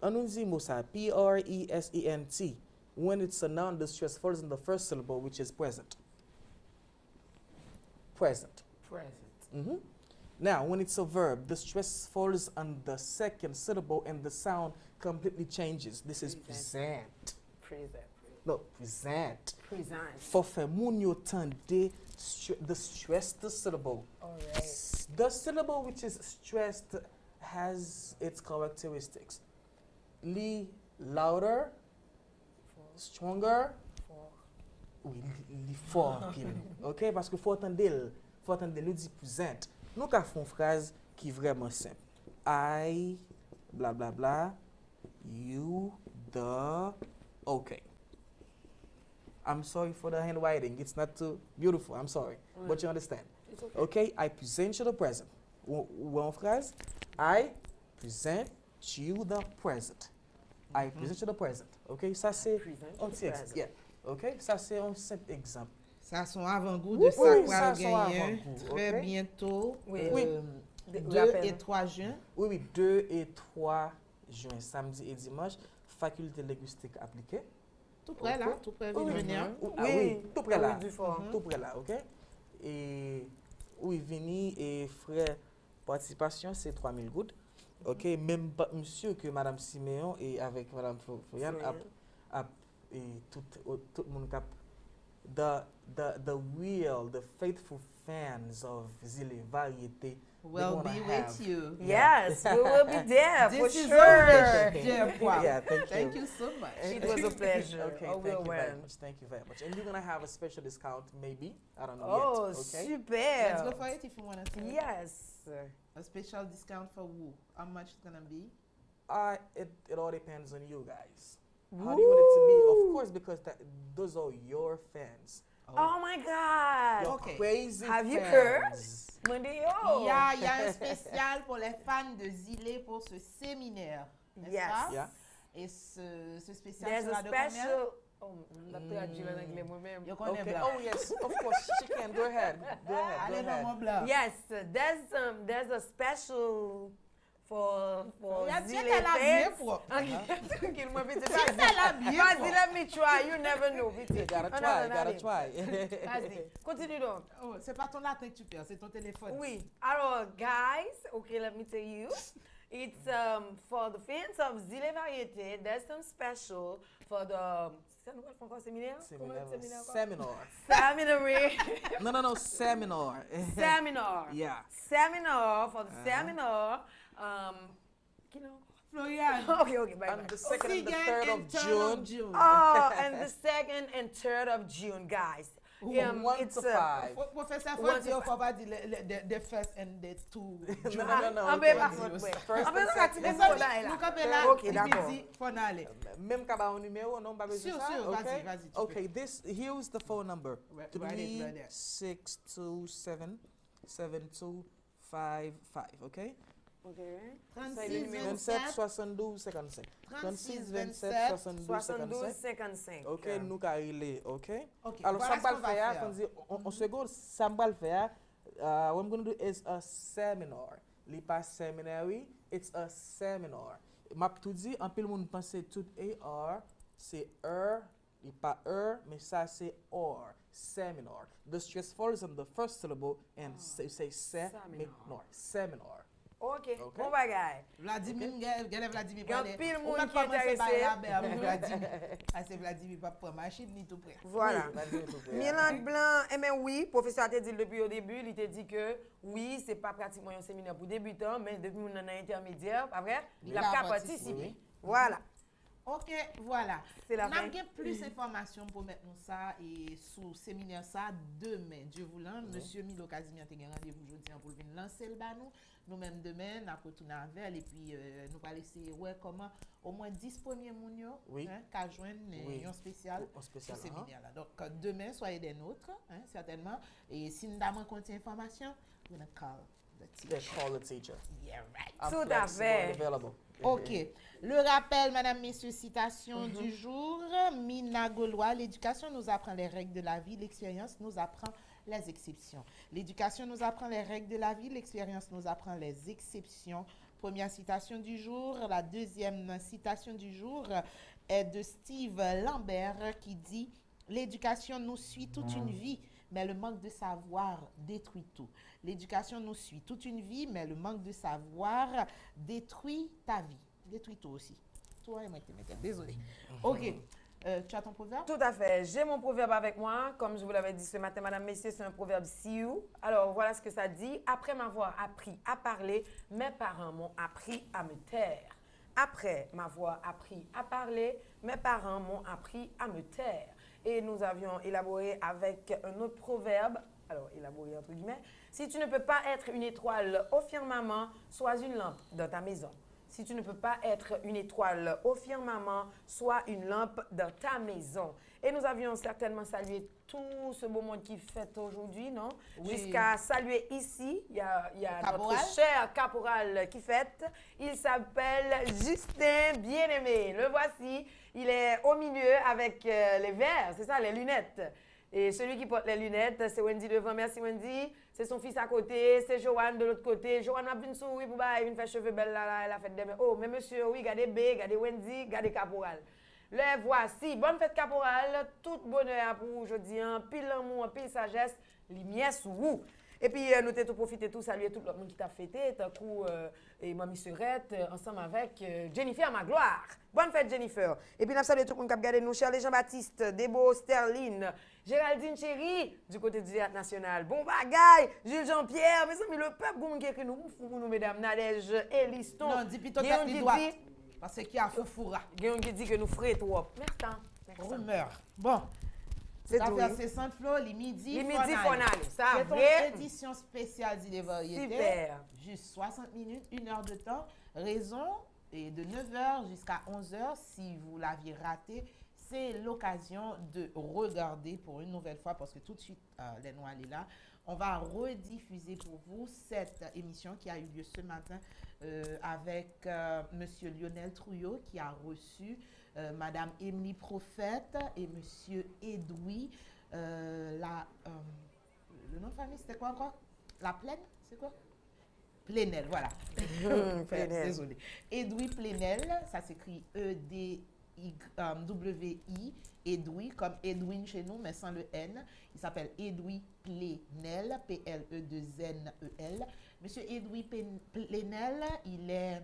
S14: On nous dit mot ça, P-R-E-S-E-N-T. When it's a noun, the stress falls in the first syllable, which is present. Present.
S4: Present.
S14: Now, when it's a verb, the stress falls on the second syllable and the sound completely changes. This is present.
S4: Present.
S14: No, present.
S4: Present.
S14: For faire moun yo tande the stressed syllable.
S4: All right.
S14: The syllable which is stressed has its characteristics. Li louder, stronger, oui, li fort pile. OK, parce que faut entendre le dit present. Nous ka font phrase qui vraiment simple. I blah blah blah, you the okay. I'm sorry for the handwriting. It's not too beautiful. I'm sorry. But you understand.
S4: It's okay.
S14: Okay? I present you the present. One phrase. I present you the present. I present you the present. Okay? Ça c'est un petit exemple. Yeah. Okay? Ça c'est un simple exemple.
S2: Ça sont avant-goût de ça qu'on va gagner très bientôt. 2 et 3 juin.
S14: Oui, 2 et 3 juin, samedi et dimanche, faculté linguistique appliquée.
S2: Tout près là, tout près venir.
S14: Oui, tout près là. Tout près là, OK? Et oui, venir et frais participation, c'est 3000 gouttes. OK? Même monsieur que Madame Siméon et avec Madame Foyane et tout le monde cap the real, the faithful fans of Zile Variété
S2: We'll be with you.
S4: Yes, we will be there for
S2: This is
S4: sure.
S2: a pleasure, dear Poir.
S14: Yeah,
S2: Thank you so much.
S4: It was a pleasure.
S14: Okay,
S4: Oh,
S14: thank you
S4: we'll
S14: very
S4: win.
S14: much. Thank you very much. And you're gonna have a special discount, maybe. I don't know
S4: Oh,
S14: yet. Okay.
S4: super.
S2: Let's go for it if you want to.
S4: Yes.
S2: A special discount for who? How much it's gonna be?
S14: It all depends on you guys. How do you want it to be? Of course, because those are your fans.
S4: Oh my God.
S14: Your
S2: Okay.
S14: crazy
S4: Have you
S14: fans.
S4: heard? Monday,
S2: Il y a un spécial pour les fans de Zilé pour ce séminaire. N'est-ce
S4: Yes.
S2: pas?
S14: Yeah.
S2: Et ce spécial
S4: There's
S2: sera
S4: a
S2: de combien?
S4: special. Oh, on l'a traduit en anglais moi-même.
S2: Je connais
S14: Okay.
S2: blanc.
S14: Oh yes, of course. She can. Go ahead. Go ahead.
S2: Allez,
S14: Go ahead.
S2: maman blanc.
S4: Yes, there's a special for
S2: Yeah,
S4: Zile
S2: check elle a bien
S4: fans.
S2: propre.
S4: Tranquille, moi, vite,
S2: Check elle a bien
S4: vas-y,
S2: propre.
S4: let me try. You never know. Vite.
S14: You gotta
S4: On
S14: try.
S4: a-
S14: You gotta try.
S4: Vas-y, continue donc.
S2: Oh, c'est pas ton latin que tu perds, c'est ton téléphone.
S4: Oui. Alors, guys, okay, let me tell you. It's for the fans of Zile Variété. There's some special for the. C'est quoi le encore séminaire? Comment le séminaire encore?
S14: Seminar.
S4: Seminary.
S14: No. Seminar.
S4: Seminar.
S14: Yeah.
S4: Seminar for the seminar. You know.
S2: Florian.
S4: Okay, bye.
S14: On the 2nd and the 3rd of June.
S4: Oh, and the 2nd and 3rd of June, guys.
S14: 1 to 5.
S2: Professeur,
S4: One
S2: faut
S4: to
S2: dire, faut pas dire the first and the two.
S14: No.
S4: On
S14: okay.
S4: peut pas faire
S14: First
S4: On peut
S14: and
S4: pas
S14: second.
S4: faire
S2: Nous
S4: ça là.
S2: sommes là,
S4: Ok, d'accord.
S2: midi, faut en aller.
S14: Même qu'à un numéro, non, pas besoin
S2: Sûr,
S14: de ça?
S2: sûr,
S14: Okay.
S2: vas-y, tu
S14: Okay, here's the phone number.
S2: Write it right there.
S14: 3627-7255, okay?
S4: Okay.
S2: 36
S14: 27
S2: 27
S14: 72 55.
S2: 36
S14: 27 72
S4: 72
S14: 55.
S4: 55.
S14: Ok, nous carré, ok?
S2: Ok,
S14: Alors,
S2: voilà
S14: ça
S2: ce
S14: va
S2: qu'on
S14: le
S2: va
S14: faire,
S2: faire.
S14: on dit, on seconde, ça va le faire. What I'm going to do is a seminar. Li pas seminary, it's a seminar. M'a tout dit, en pile monde pense tout AR, c'est il pas mais ça c'est or. Seminar. The stress falls on the first syllable and say seminar. Seminar.
S4: Ok,
S14: Ok.
S4: bon bagay.
S2: Vladimir, gade Vladimir
S4: Gan
S2: parle.
S4: pile
S2: Ou
S4: moun
S2: pas
S4: ki
S2: commencer par
S4: intéressé.
S2: la baie avec Vladimir. Ah, c'est Vladimir, pas pour machine ni tout près.
S4: Voilà.
S14: Oui,
S4: Milan Blanc, eh bien oui, professeur a te dit depuis au début, il t'a dit que oui, c'est pas pratiquement un séminaire pour débutants, mais depuis qu'on en a intermédiaire, pas vrai? Il a qu'à participer. Voilà.
S2: Ok, voilà.
S4: C'est la
S2: On
S4: fin.
S2: a plus d'informations pour mettre nous ça et sous séminaire ça demain. Dieu voulant, monsieur Milo Casimir te gen rendez-vous aujourd'hui pour venir lancer le banou. Nous-mêmes demain, nous allons retourner avec et puis nous allons laisser ouais comment au moins 10 premiers mounions qu'à joindre un spécial pour séminaire là. Donc demain soyez des nôtres certainement et si nous avons continué information, we're going to call the teacher.
S14: Call the teacher.
S2: Yeah, right.
S14: I'm
S4: Tout à
S14: flexible
S4: fait.
S14: and available.
S2: Ok. Le rappel, madame, messieurs, citation du jour. Mina Gaulois, l'éducation nous apprend les règles de la vie, l'expérience nous apprend les exceptions. L'éducation nous apprend les règles de la vie, l'expérience nous apprend les exceptions. Première citation du jour. La deuxième citation du jour est de Steve Lambert qui dit « L'éducation nous suit toute une vie, mais le manque de savoir détruit tout. L'éducation nous suit toute une vie, mais le manque de savoir détruit ta vie. Détruit toi aussi. Toi et moi, désolé. Ok. Tu as ton proverbe?
S4: Tout à fait. J'ai mon proverbe avec moi. Comme je vous l'avais dit ce matin, madame, messieurs, c'est un proverbe Sioux. Alors, voilà ce que ça dit. Après m'avoir appris à parler, mes parents m'ont appris à me taire. Après m'avoir appris à parler, mes parents m'ont appris à me taire. Et nous avions élaboré avec un autre proverbe, alors élaboré entre guillemets, si tu ne peux pas être une étoile au firmament, sois une lampe dans ta maison. Si tu ne peux pas être une étoile au firmament, sois une lampe dans ta maison. Et nous avions certainement salué tout ce beau monde qui fête aujourd'hui, non?
S2: Oui.
S4: Jusqu'à saluer ici, il y a
S2: Caporal.
S4: notre cher caporal qui fête. Il s'appelle Justin Bien-Aimé. Le voici. Il est au milieu avec les verres, c'est ça, les lunettes. Et celui qui porte les lunettes, c'est Wendy devant. Merci Wendy. C'est son fils à côté, c'est Joanne de l'autre côté. Joanne a vu une souris pour il vient faire cheveux belles là, elle a fait des mains. Oh, mais monsieur, oui, regardez B, regardez Wendy, regardez Caporal. Le voici. Bonne fête Caporal. Tout bonheur pour aujourd'hui. Pile l'amour, pile sagesse. Lumière sous vous. Et puis, nous t'ai tout profité, tout saluer tout le monde qui t'a fêté, tant coup, et Mamie Serette, ensemble avec Jennifer Magloire. Bonne fête, Jennifer. Et puis, nous saluons tout le monde qui a regardé nous, Charles Jean-Baptiste, Debo, Sterling, Géraldine Chéri, du côté du Théâtre National. Bon bagaille, Jules Jean-Pierre, mes amis, le peuple, vous qui écrit nous, pour nous, mesdames, Nadège et Liston.
S2: Non, dis plutôt tête les droite. Parce qu'il y a Foufoura.
S4: Guillaume qui dit que nous ferons trop. Merci.
S2: Rumeur. Bon.
S4: C'est
S2: ça
S4: tout,
S2: fait
S4: oui.
S2: c'est Sainte-Flo, les midi
S4: Fonale. Ça
S2: c'est
S4: vrai.
S2: une édition spéciale d'Île Variété.
S4: Super.
S2: Juste 60 minutes, 1 heure de temps. Raison, et de 9h jusqu'à 11h, si vous l'aviez raté, c'est l'occasion de regarder pour une nouvelle fois, parce que tout de suite, les Noirs est là. On va rediffuser pour vous cette émission qui a eu lieu ce matin avec Monsieur Lionel Trouillot qui a reçu Madame Émilie Prophète et Monsieur Edoui. Le nom de famille, c'était quoi encore? La Plaine, c'est quoi? Plenel, voilà.
S4: Plenel.
S2: Désolé. Edoui Plenel, ça s'écrit E-D-W-I, Edoui, comme Edwin chez nous, mais sans le N. Il s'appelle Edoui Plenel, P-L-E-2-N-E-L. Monsieur Edoui Plenel, il est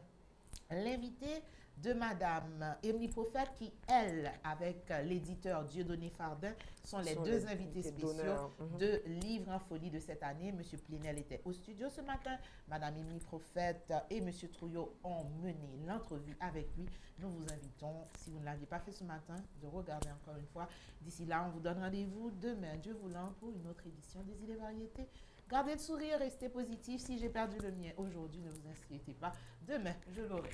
S2: l'invité de Madame Émilie Prophète qui, elle, avec l'éditeur Dieudonné Fardin, sont les deux invités spéciaux de Livre en folie de cette année. Monsieur Plenel était au studio ce matin. Madame Émilie Prophète et Monsieur Trouillot ont mené l'entrevue avec lui. Nous vous invitons, si vous ne l'aviez pas fait ce matin, de regarder encore une fois. D'ici là, on vous donne rendez-vous demain, Dieu voulant, pour une autre édition des Îles et Variétés. Gardez le sourire, restez positif. Si j'ai perdu le mien aujourd'hui, ne vous inquiétez pas. Demain, je l'aurai.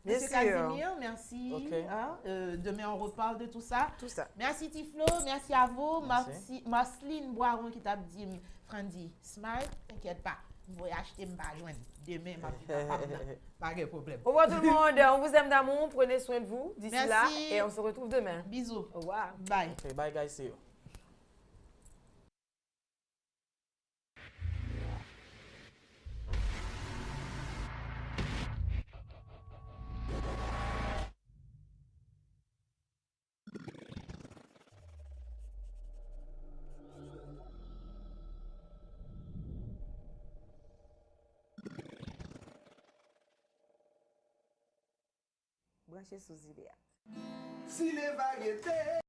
S2: Monsieur Casimir, merci.
S14: Okay.
S2: Hein? Demain, on reparle de tout ça.
S4: Tout ça.
S2: Merci Tiflo, merci à vous. Merci Marceline Boiron qui t'a dit, Frandy, smile, t'inquiète pas. Vous voyez acheter, ma joindre. Demain, pas de problème.
S4: Au revoir tout le monde. On vous aime d'amour. Prenez soin de vous d'ici là. Et on se retrouve demain.
S2: Bisous.
S4: Au revoir.
S2: Bye.
S14: Okay, bye guys, see you.
S3: Branchez sous Zilea.
S13: Si les variétés